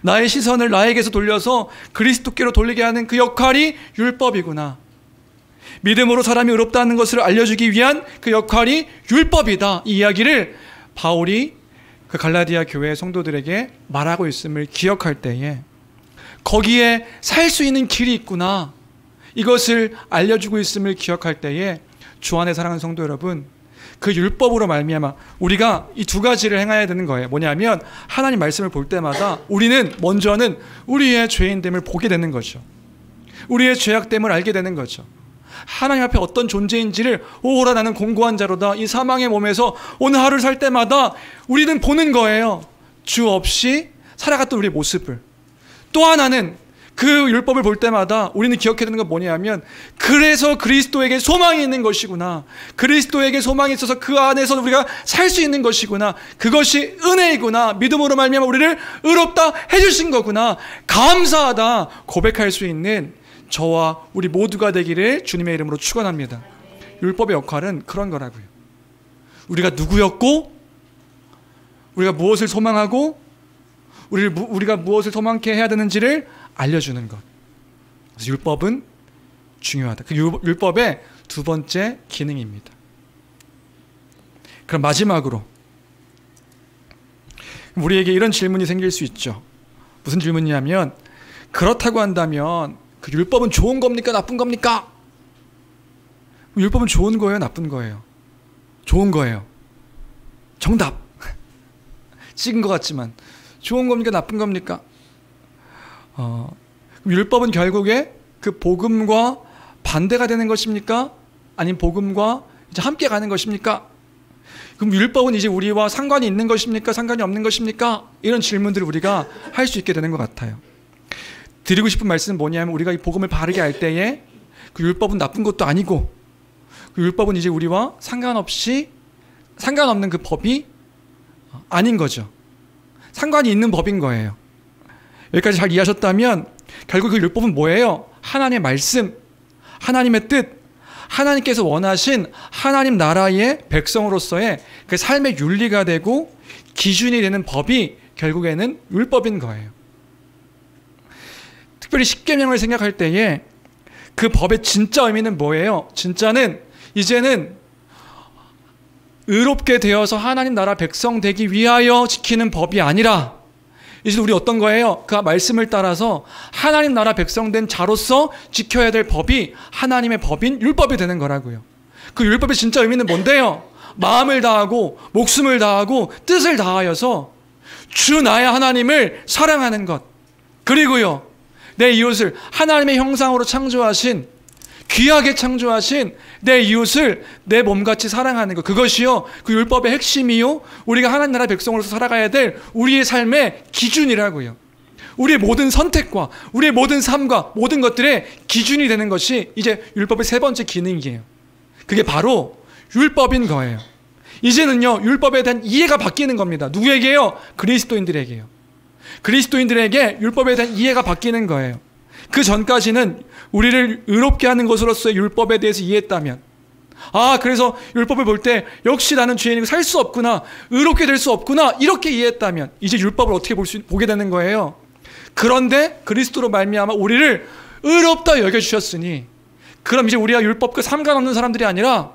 나의 시선을 나에게서 돌려서 그리스도께로 돌리게 하는 그 역할이 율법이구나. 믿음으로 사람이 의롭다는 것을 알려주기 위한 그 역할이 율법이다. 이 이야기를 바울이 그 갈라디아 교회 성도들에게 말하고 있음을 기억할 때에, 거기에 살 수 있는 길이 있구나, 이것을 알려주고 있음을 기억할 때에, 주 안에 사랑하는 성도 여러분, 그 율법으로 말미암아 우리가 이 두 가지를 행해야 되는 거예요. 뭐냐면, 하나님 말씀을 볼 때마다 우리는 먼저는 우리의 죄인됨을 보게 되는 거죠. 우리의 죄악됨을 알게 되는 거죠. 하나님 앞에 어떤 존재인지를, 오호라 나는 공고한 자로다, 이 사망의 몸에서 오늘 하루를 살 때마다 우리는 보는 거예요. 주 없이 살아갔던 우리의 모습을. 또 하나는 그 율법을 볼 때마다 우리는 기억해야 되는 건 뭐냐면, 그래서 그리스도에게 소망이 있는 것이구나. 그리스도에게 소망이 있어서 그 안에서 우리가 살 수 있는 것이구나. 그것이 은혜이구나. 믿음으로 말미암아 우리를 의롭다 해주신 거구나. 감사하다 고백할 수 있는 저와 우리 모두가 되기를 주님의 이름으로 축원합니다. 율법의 역할은 그런 거라고요. 우리가 누구였고, 우리가 무엇을 소망하고, 우리가 무엇을 소망케 해야 되는지를 알려주는 것. 그래서 율법은 중요하다. 그 율법의 두 번째 기능입니다. 그럼 마지막으로 우리에게 이런 질문이 생길 수 있죠. 무슨 질문이냐면, 그렇다고 한다면 그 율법은 좋은 겁니까? 나쁜 겁니까? 율법은 좋은 거예요? 나쁜 거예요? 좋은 거예요. 정답. 찍은 것 같지만 좋은 겁니까? 나쁜 겁니까? 율법은 결국에 그 복음과 반대가 되는 것입니까? 아니면 복음과 이제 함께 가는 것입니까? 그럼 율법은 이제 우리와 상관이 있는 것입니까? 상관이 없는 것입니까? 이런 질문들을 우리가 할 수 있게 되는 것 같아요. 드리고 싶은 말씀은 뭐냐면, 우리가 이 복음을 바르게 알 때에 그 율법은 나쁜 것도 아니고, 그 율법은 이제 우리와 상관없는 그 법이 아닌 거죠. 상관이 있는 법인 거예요. 여기까지 잘 이해하셨다면, 결국 그 율법은 뭐예요? 하나님의 말씀, 하나님의 뜻, 하나님께서 원하신 하나님 나라의 백성으로서의 그 삶의 윤리가 되고 기준이 되는 법이 결국에는 율법인 거예요. 특별히 십계명을 생각할 때에 그 법의 진짜 의미는 뭐예요? 진짜는 이제는 의롭게 되어서 하나님 나라 백성 되기 위하여 지키는 법이 아니라, 이제 우리 어떤 거예요? 그 말씀을 따라서 하나님 나라 백성 된 자로서 지켜야 될 법이 하나님의 법인 율법이 되는 거라고요. 그 율법의 진짜 의미는 뭔데요? 마음을 다하고 목숨을 다하고 뜻을 다하여서 주 나의 하나님을 사랑하는 것, 그리고요 내 이웃을 하나님의 형상으로 창조하신, 귀하게 창조하신 내 이웃을 내 몸같이 사랑하는 것, 그것이요 그 율법의 핵심이요 우리가 하나님 나라 백성으로서 살아가야 될 우리의 삶의 기준이라고요. 우리의 모든 선택과 우리의 모든 삶과 모든 것들의 기준이 되는 것이 이제 율법의 세 번째 기능이에요. 그게 바로 율법인 거예요. 이제는요 율법에 대한 이해가 바뀌는 겁니다. 누구에게요? 그리스도인들에게요. 그리스도인들에게 율법에 대한 이해가 바뀌는 거예요. 그 전까지는 우리를 의롭게 하는 것으로서의 율법에 대해서 이해했다면, 그래서 율법을 볼 때 역시 나는 죄인이고 살 수 없구나, 의롭게 될 수 없구나, 이렇게 이해했다면 이제 율법을 어떻게 보게 되는 거예요? 그런데 그리스도로 말미암아 우리를 의롭다 여겨주셨으니, 그럼 이제 우리가 율법과 상관없는 사람들이 아니라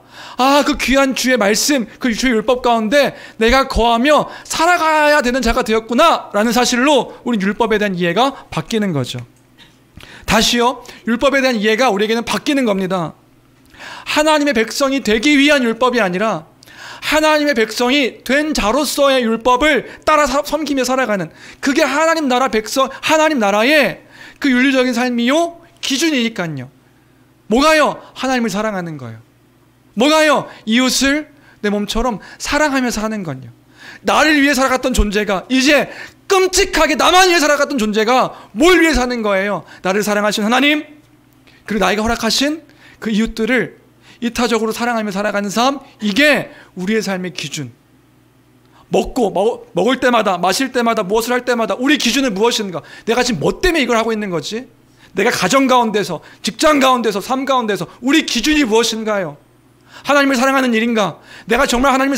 그 귀한 주의 말씀, 그 주의 율법 가운데 내가 거하며 살아가야 되는 자가 되었구나 라는 사실로 우리 율법에 대한 이해가 바뀌는 거죠. 다시요, 율법에 대한 이해가 우리에게는 바뀌는 겁니다. 하나님의 백성이 되기 위한 율법이 아니라 하나님의 백성이 된 자로서의 율법을 따라 섬기며 살아가는, 그게 하나님 나라 백성, 하나님 나라의 그 윤리적인 삶이요 기준이니까요. 뭐가요? 하나님을 사랑하는 거예요. 뭐가요? 이웃을 내 몸처럼 사랑하며 사는 건요. 나를 위해 살아갔던 존재가 이제 끔찍하게 나만 위해 살아갔던 존재가 뭘 위해 사는 거예요? 나를 사랑하신 하나님, 그리고 나에게 허락하신 그 이웃들을 이타적으로 사랑하며 살아가는 삶, 이게 우리의 삶의 기준. 먹을 때마다, 마실 때마다, 무엇을 할 때마다 우리 기준은 무엇인가? 내가 지금 뭐 때문에 이걸 하고 있는 거지? 내가 가정 가운데서, 직장 가운데서, 삶 가운데서 우리 기준이 무엇인가요? 하나님을 사랑하는 일인가? 내가 정말 하나님을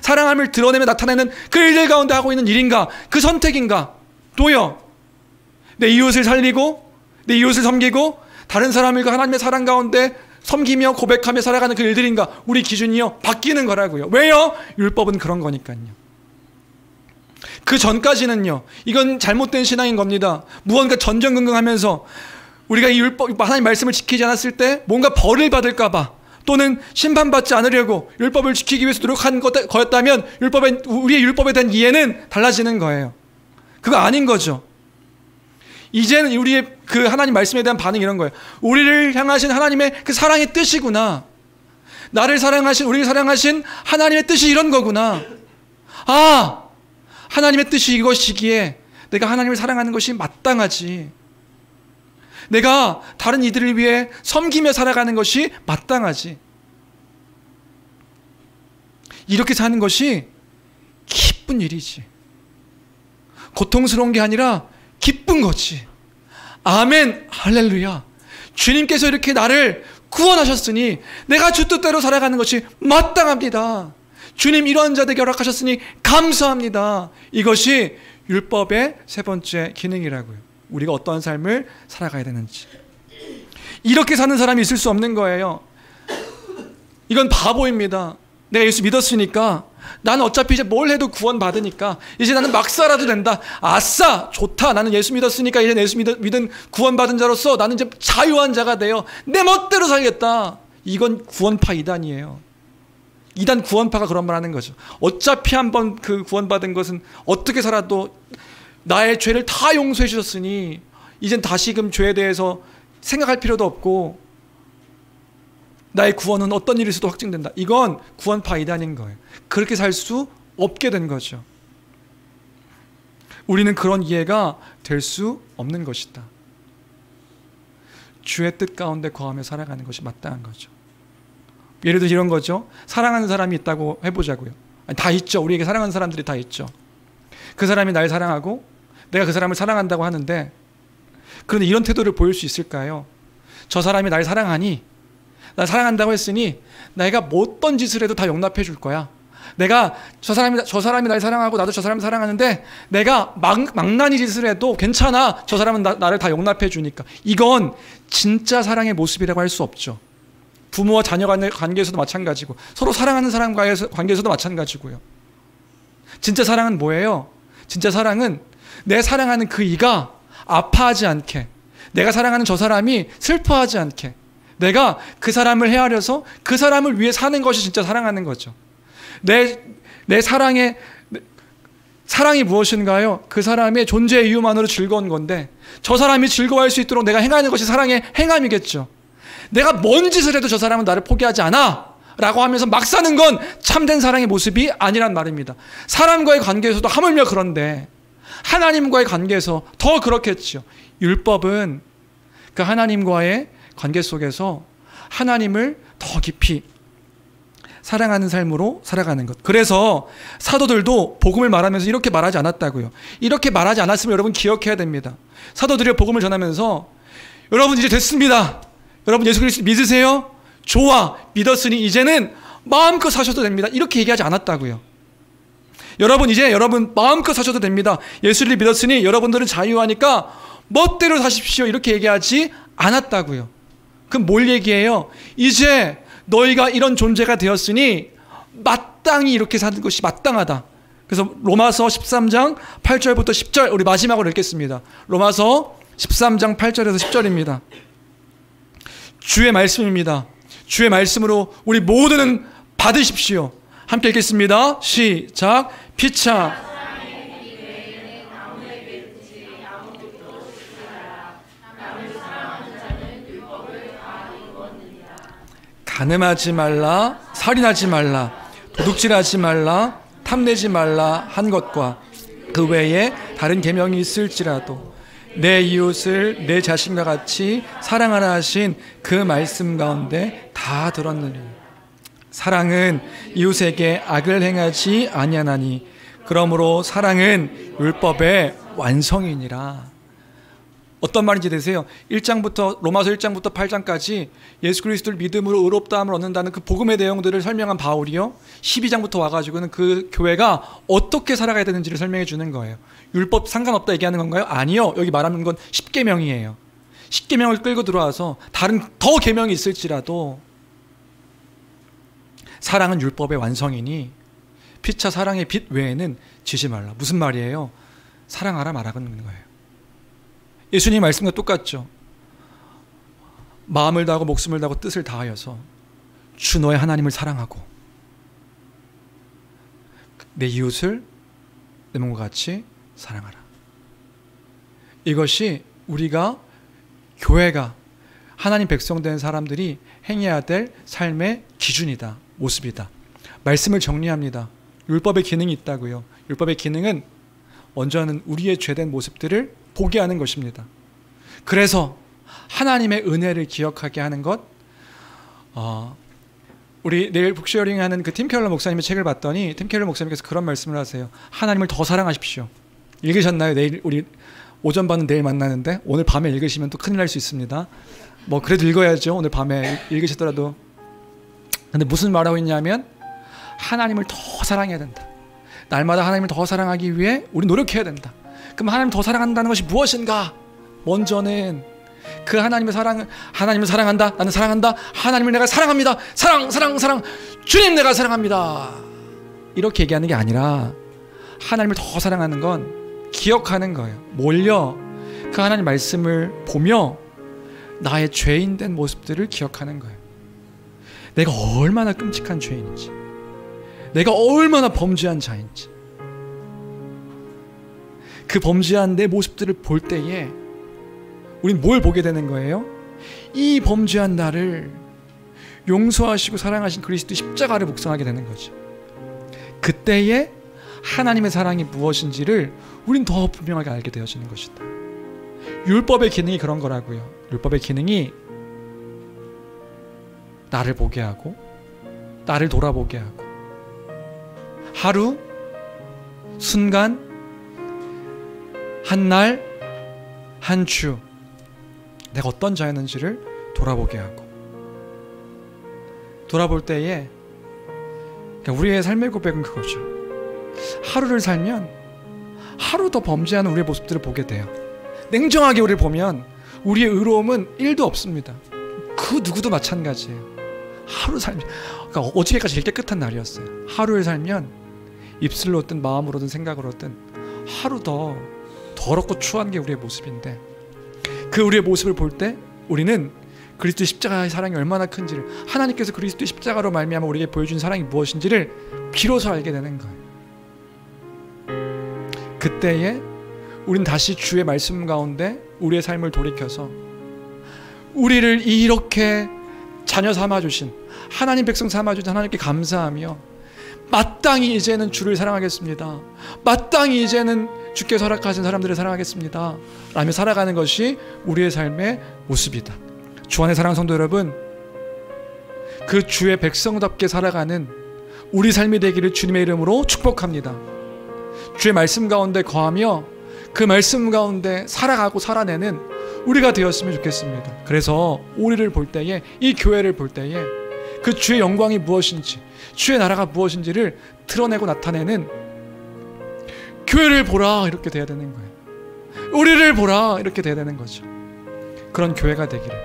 사랑함을 드러내며 나타내는 그 일들 가운데 하고 있는 일인가? 그 선택인가? 또요, 내 이웃을 살리고 내 이웃을 섬기고 다른 사람을 그 하나님의 사랑 가운데 섬기며 고백하며 살아가는 그 일들인가? 우리 기준이요 바뀌는 거라고요. 왜요? 율법은 그런 거니까요. 그 전까지는요, 이건 잘못된 신앙인 겁니다. 무언가 전전긍긍하면서 우리가 이 율법, 하나님 말씀을 지키지 않았을 때 뭔가 벌을 받을까 봐, 또는 심판받지 않으려고 율법을 지키기 위해서 노력한 거였다면 우리의 율법에 대한 이해는 달라지는 거예요. 그거 아닌 거죠. 이제는 우리의 그 하나님 말씀에 대한 반응이 이런 거예요. 우리를 향하신 하나님의 그 사랑의 뜻이구나. 나를 사랑하신, 우리를 사랑하신 하나님의 뜻이 이런 거구나. 하나님의 뜻이 이것이기에 내가 하나님을 사랑하는 것이 마땅하지. 내가 다른 이들을 위해 섬기며 살아가는 것이 마땅하지. 이렇게 사는 것이 기쁜 일이지. 고통스러운 게 아니라 기쁜 거지. 아멘, 할렐루야. 주님께서 이렇게 나를 구원하셨으니 내가 주 뜻대로 살아가는 것이 마땅합니다. 주님 이러한 자들에게 허락하셨으니 감사합니다. 이것이 율법의 세 번째 기능이라고요. 우리가 어떠한 삶을 살아가야 되는지. 이렇게 사는 사람이 있을 수 없는 거예요. 이건 바보입니다. 내가 예수 믿었으니까, 나는 어차피 이제 뭘 해도 구원받으니까 이제 나는 막 살아도 된다. 아싸, 좋다. 나는 예수 믿었으니까 이제 예수 믿은 구원받은 자로서 나는 이제 자유한 자가 되어 내 멋대로 살겠다. 이건 구원파 이단이에요. 이단 구원파가 그런 말 하는 거죠. 어차피 한번 그 구원받은 것은 어떻게 살아도 나의 죄를 다 용서해 주셨으니 이젠 다시금 죄에 대해서 생각할 필요도 없고 나의 구원은 어떤 일이 있어도 확증된다. 이건 구원파 이단인 거예요. 그렇게 살 수 없게 된 거죠. 우리는 그런 이해가 될 수 없는 것이다. 주의 뜻 가운데 거하며 살아가는 것이 마땅한 거죠. 예를 들어 이런 거죠. 사랑하는 사람이 있다고 해보자고요. 다 있죠. 우리에게 사랑하는 사람들이 다 있죠. 그 사람이 날 사랑하고 내가 그 사람을 사랑한다고 하는데, 그런데 이런 태도를 보일 수 있을까요? 저 사람이 날 사랑하니, 날 사랑한다고 했으니 내가 어떤 짓을 해도 다 용납해 줄 거야. 내가 저 사람이 날 사랑하고 나도 저 사람을 사랑하는데 내가 망나니 짓을 해도 괜찮아. 저 사람은 나를 다 용납해 주니까. 이건 진짜 사랑의 모습이라고 할 수 없죠. 부모와 자녀 간의 관계에서도 마찬가지고 서로 사랑하는 사람과의 관계에서도 마찬가지고요. 진짜 사랑은 뭐예요? 진짜 사랑은 내 사랑하는 그 이가 아파하지 않게, 내가 사랑하는 저 사람이 슬퍼하지 않게, 내가 그 사람을 헤아려서 그 사람을 위해 사는 것이 진짜 사랑하는 거죠. 내 사랑의 사랑이 무엇인가요? 그 사람의 존재의 이유만으로 즐거운 건데 저 사람이 즐거워할 수 있도록 내가 행하는 것이 사랑의 행함이겠죠. 내가 뭔 짓을 해도 저 사람은 나를 포기하지 않아 라고 하면서 막 사는 건 참된 사랑의 모습이 아니란 말입니다. 사람과의 관계에서도 하물며 그런데 하나님과의 관계에서 더 그렇겠죠. 율법은 그 하나님과의 관계 속에서 하나님을 더 깊이 사랑하는 삶으로 살아가는 것. 그래서 사도들도 복음을 말하면서 이렇게 말하지 않았다고요. 이렇게 말하지 않았으면 여러분 기억해야 됩니다. 사도들이 복음을 전하면서 여러분 이제 됐습니다. 여러분 예수 그리스도 믿으세요? 좋아, 믿었으니 이제는 마음껏 사셔도 됩니다. 이렇게 얘기하지 않았다고요. 여러분 이제 여러분 마음껏 사셔도 됩니다. 예수를 믿었으니 여러분들은 자유하니까 멋대로 사십시오. 이렇게 얘기하지 않았다고요. 그럼 뭘 얘기해요? 이제 너희가 이런 존재가 되었으니 마땅히 이렇게 사는 것이 마땅하다. 그래서 로마서 13장 8절부터 10절 우리 마지막으로 읽겠습니다. 로마서 13장 8절에서 10절입니다. 주의 말씀입니다. 주의 말씀으로 우리 모두는 받으십시오. 함께 읽겠습니다. 시작. 피차 간음하지 말라, 살인하지 말라, 도둑질하지 말라, 탐내지 말라 한 것과 그 외에 다른 계명이 있을지라도 내 이웃을 내 자신과 같이 사랑하라 하신 그 말씀 가운데 다 들었느니 사랑은 이웃에게 악을 행하지 아니하나니 그러므로 사랑은 율법의 완성이니라. 어떤 말인지 되세요? 1장부터 로마서 1장부터 8장까지 예수 그리스도를 믿음으로 의롭다함을 얻는다는 그 복음의 내용들을 설명한 바울이요 12장부터 와가지고는 그 교회가 어떻게 살아가야 되는지를 설명해 주는 거예요. 율법 상관없다 얘기하는 건가요? 아니요. 여기 말하는 건 10계명이에요. 10계명을 끌고 들어와서 다른 더 계명이 있을지라도 사랑은 율법의 완성이니 피차 사랑의 빛 외에는 지지 말라. 무슨 말이에요? 사랑하라 말하는 거예요. 예수님 말씀과 똑같죠. 마음을 다하고 목숨을 다하고 뜻을 다하여서 주 너의 하나님을 사랑하고 내 이웃을 내 몸과 같이 사랑하라. 이것이 우리가 교회가 하나님 백성 된 사람들이 행해야 될 삶의 기준이다. 모습이다. 말씀을 정리합니다. 율법의 기능이 있다고요. 율법의 기능은 먼저는 우리의 죄된 모습들을 보게 하는 것입니다. 그래서 하나님의 은혜를 기억하게 하는 것. 우리 내일 북쉐어링 하는 그 팀 켈러 목사님의 책을 봤더니 팀 켈러 목사님께서 그런 말씀을 하세요. 하나님을 더 사랑하십시오. 읽으셨나요? 내일 우리 오전반은 내일 만나는데 오늘 밤에 읽으시면 또 큰일 날 수 있습니다. 뭐 그래도 읽어야죠. 오늘 밤에 읽으시더라도. 근데 무슨 말하고 있냐면 하나님을 더 사랑해야 된다. 날마다 하나님을 더 사랑하기 위해 우리 노력해야 된다. 그럼 하나님을 더 사랑한다는 것이 무엇인가? 먼저는 그 하나님을 사랑한다. 나는 사랑한다. 하나님을 내가 사랑합니다. 사랑. 주님 내가 사랑합니다. 이렇게 얘기하는 게 아니라 하나님을 더 사랑하는 건 기억하는 거예요. 뭘요? 그 하나님 말씀을 보며 나의 죄인된 모습들을 기억하는 거예요. 내가 얼마나 끔찍한 죄인인지, 내가 얼마나 범죄한 자인지, 그 범죄한 내 모습들을 볼 때에 우린 뭘 보게 되는 거예요? 이 범죄한 나를 용서하시고 사랑하신 그리스도 십자가를 묵상하게 되는 거죠. 그때에 하나님의 사랑이 무엇인지를 우린 더 분명하게 알게 되어지는 것이다. 율법의 기능이 그런 거라고요. 율법의 기능이 나를 보게 하고 나를 돌아보게 하고 하루, 순간, 한 날, 한 주 내가 어떤 자였는지를 돌아보게 하고 돌아볼 때에 우리의 삶의 고백은 그거죠. 하루를 살면 하루 더 범죄하는 우리의 모습들을 보게 돼요. 냉정하게 우리를 보면 우리의 의로움은 1도 없습니다. 그 누구도 마찬가지예요. 하루 살면 그러니까 어저께까지 제일 깨끗한 날이었어요. 하루를 살면 입술로든 마음으로든 생각으로든 하루 더 더럽고 추한 게 우리의 모습인데 그 우리의 모습을 볼 때 우리는 그리스도의 십자가의 사랑이 얼마나 큰지를 하나님께서 그리스도의 십자가로 말미암아 우리에게 보여준 사랑이 무엇인지를 비로소 알게 되는 거예요. 그때에 우린 다시 주의 말씀 가운데 우리의 삶을 돌이켜서 우리를 이렇게 자녀 삼아주신, 하나님 백성 삼아주신 하나님께 감사하며 마땅히 이제는 주를 사랑하겠습니다, 마땅히 이제는 주께서 허락하신 사람들을 사랑하겠습니다 라며 살아가는 것이 우리의 삶의 모습이다. 주 안의 사랑하는 성도 여러분, 그 주의 백성답게 살아가는 우리 삶이 되기를 주님의 이름으로 축복합니다. 주의 말씀 가운데 거하며 그 말씀 가운데 살아가고 살아내는 우리가 되었으면 좋겠습니다. 그래서 우리를 볼 때에, 이 교회를 볼 때에 그 주의 영광이 무엇인지, 주의 나라가 무엇인지를 드러내고 나타내는 교회를 보라 이렇게 돼야 되는 거예요. 우리를 보라 이렇게 돼야 되는 거죠. 그런 교회가 되기를,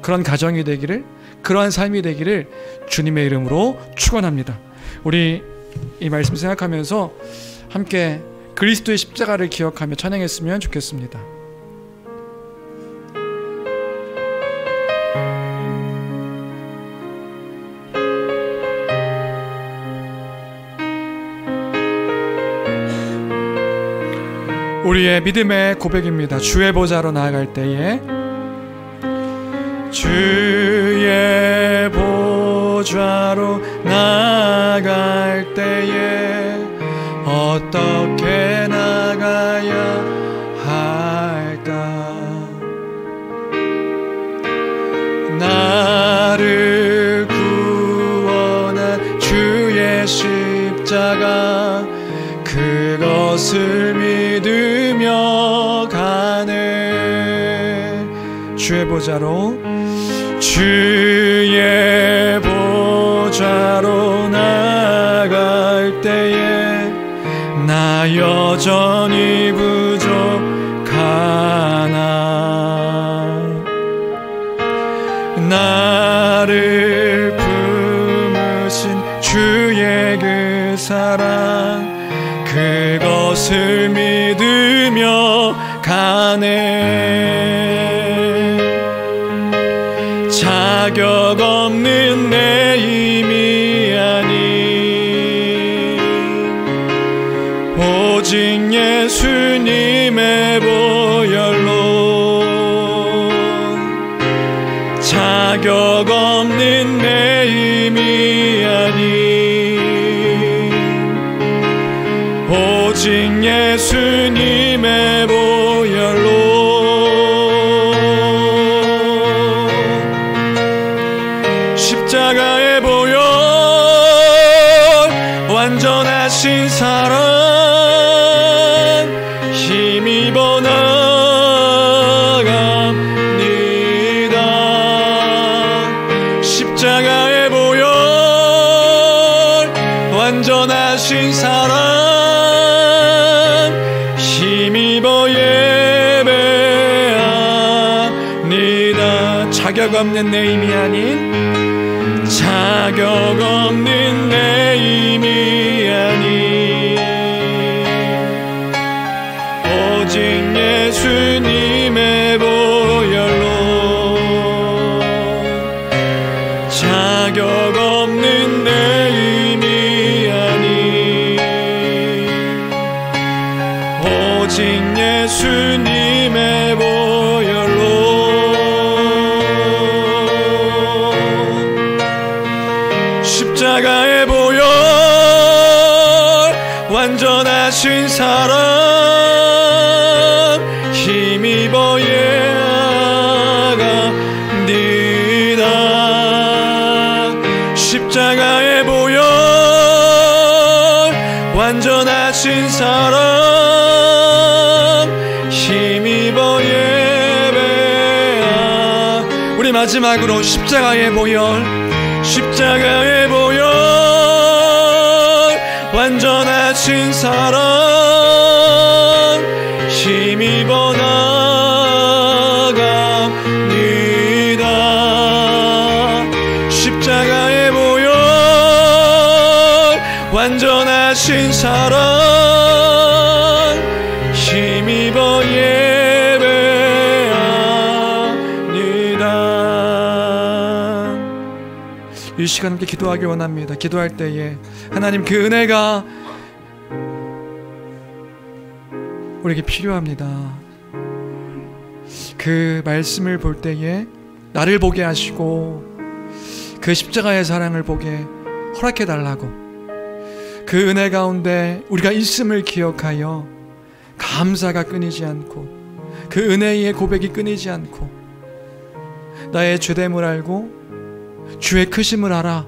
그런 가정이 되기를, 그러한 삶이 되기를 주님의 이름으로 축원합니다. 우리 이 말씀 생각하면서 함께 그리스도의 십자가를 기억하며 찬양했으면 좋겠습니다. 우리의 믿음의 고백입니다. 주의 보좌로 나아갈 때에, 주의 보좌로 나아갈 때에 어떻게 나가야 할까? 나를 구원한 주의 십자가, 그것을 믿으며 가네. 주의 보좌로, 주의 보좌로 나아갈 때에 나 여전히 부족하나. 나를 품으신 주의 그 사랑, 그것을 믿으며 가네. 자격 없는 내 힘이 아닌 오직 예수님의 보혈로, 자격 없는 내 힘이 아닌 오직 예수님의 보혈로, 십자가의 보혈, 완전하신 사랑 힘입어 나갑니다. 십자가의 보혈, 완전하신 사랑 힘입어 예배합니다. 자격 없는 내 힘이 아닌, 자격 없는 내 힘이 아닌 오직 예수님의 보혈로, 자격 없는 내 힘이 아닌 오직 예수님의 보혈로, 십자가의 보혈, 완전하신 사랑 힘입어 예배합니다. 십자가의 보혈, 완전하신 사랑 힘입어 예배합니다. 우리 마지막으로 십자가의 보혈, 십자가의 보혈, 완전하신 사랑 힘입어 나갑니다. 십자가의 보혈, 완전하신 사랑 힘입어 예배합니다. 이 시간 함께 기도하기 원합니다. 기도할 때에 하나님 그 은혜가 우리에게 필요합니다. 그 말씀을 볼 때에 나를 보게 하시고 그 십자가의 사랑을 보게 허락해 달라고, 그 은혜 가운데 우리가 있음을 기억하여 감사가 끊이지 않고, 그 은혜의 고백이 끊이지 않고, 나의 죄됨을 알고 주의 크심을 알아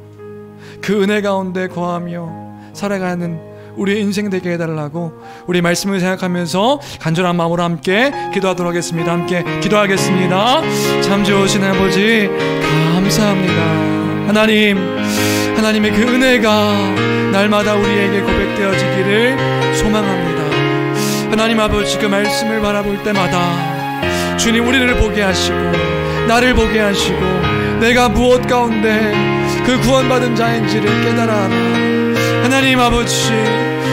그 은혜 가운데 거하며 살아가는 우리 인생 되게 해달라고 우리 말씀을 생각하면서 간절한 마음으로 함께 기도하도록 하겠습니다. 함께 기도하겠습니다. 참 좋으신 아버지, 감사합니다. 하나님의 그 은혜가 날마다 우리에게 고백되어지기를 소망합니다. 하나님 아버지, 그 말씀을 바라볼 때마다 주님 우리를 보게 하시고 나를 보게 하시고 내가 무엇 가운데 그 구원받은 자인지를 깨달아 하나님 아버지,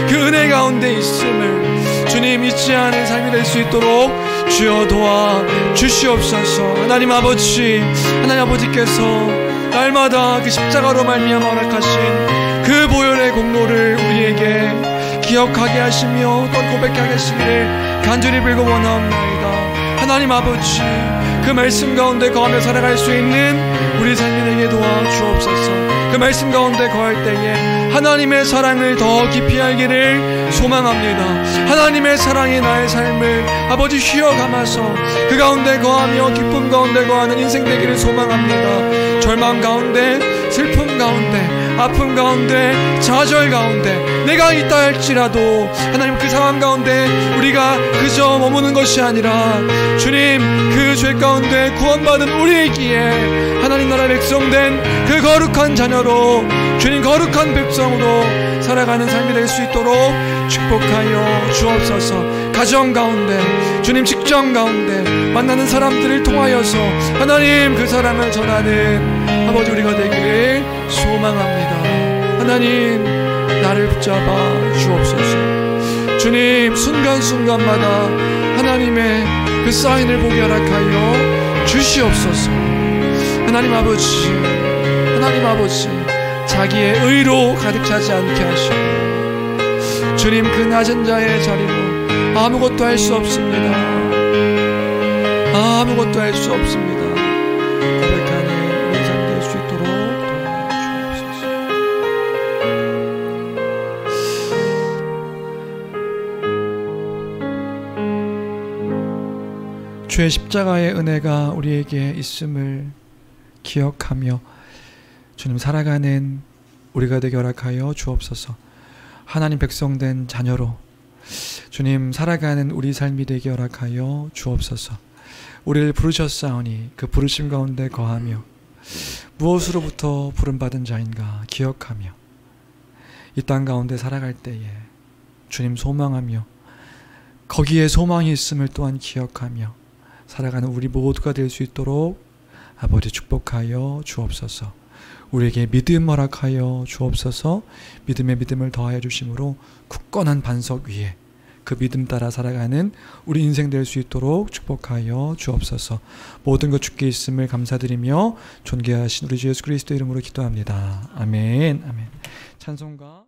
그 은혜 가운데 있음을 주님 잊지 않은 삶이 될 수 있도록 주여 도와 주시옵소서. 하나님 아버지께서 날마다 그 십자가로 말미암아 허락하신 그 보혈의 공로를 우리에게 기억하게 하시며 또 고백하게 하시기를 간절히 빌고 원하옵나이다. 하나님 아버지, 그 말씀 가운데 거하며 살아갈 수 있는 우리 삶이 되게 도와주옵소서. 그 말씀 가운데 거할 때에 하나님의 사랑을 더 깊이 알기를 소망합니다. 하나님의 사랑이 나의 삶을 아버지 휘어감아서 그 가운데 거하며 기쁨 가운데 거하는 인생 되기를 소망합니다. 절망 가운데, 슬픔 가운데, 아픔 가운데, 좌절 가운데 내가 있다 할지라도 하나님 그 상황 가운데 우리가 그저 머무는 것이 아니라 주님 그 죄 가운데 구원받은 우리이기에 하나님 나라 백성된 그 거룩한 자녀로 주님 거룩한 백성으로 살아가는 삶이 될 수 있도록 축복하여 주옵소서. 가정 가운데 주님 직장 가운데 만나는 사람들을 통하여서 하나님 그 사랑을 전하는 아버지 우리가 되기를 소망합니다. 하나님 나를 붙잡아 주옵소서. 주님 순간순간마다 하나님의 그 사인을 보게 허락하여 주시옵소서. 하나님 아버지 자기의 의로 가득 차지 않게 하시고 주님 그 낮은 자의 자리로 아무것도 할 수 없습니다. 아무것도 할 수 없습니다. 고백하는 우리 삶 될 수 있도록 도와주옵소서. 주의 십자가의 은혜가 우리에게 있음을 기억하며 주님 살아가는 우리가 되게 허락하여 주옵소서. 하나님 백성된 자녀로 주님 살아가는 우리 삶이 되게 허락하여 주옵소서. 우리를 부르셨사오니 그 부르심 가운데 거하며 무엇으로부터 부름받은 자인가 기억하며 이 땅 가운데 살아갈 때에 주님 소망하며 거기에 소망이 있음을 또한 기억하며 살아가는 우리 모두가 될 수 있도록 아버지 축복하여 주옵소서. 우리에게 믿음 허락하여 주옵소서. 믿음에 믿음을 더하여 주심으로 굳건한 반석 위에 그 믿음 따라 살아가는 우리 인생 될 수 있도록 축복하여 주옵소서. 모든 것 주께 있음을 감사드리며 존귀하신 우리 주 예수 그리스도 이름으로 기도합니다. 아멘. 찬송가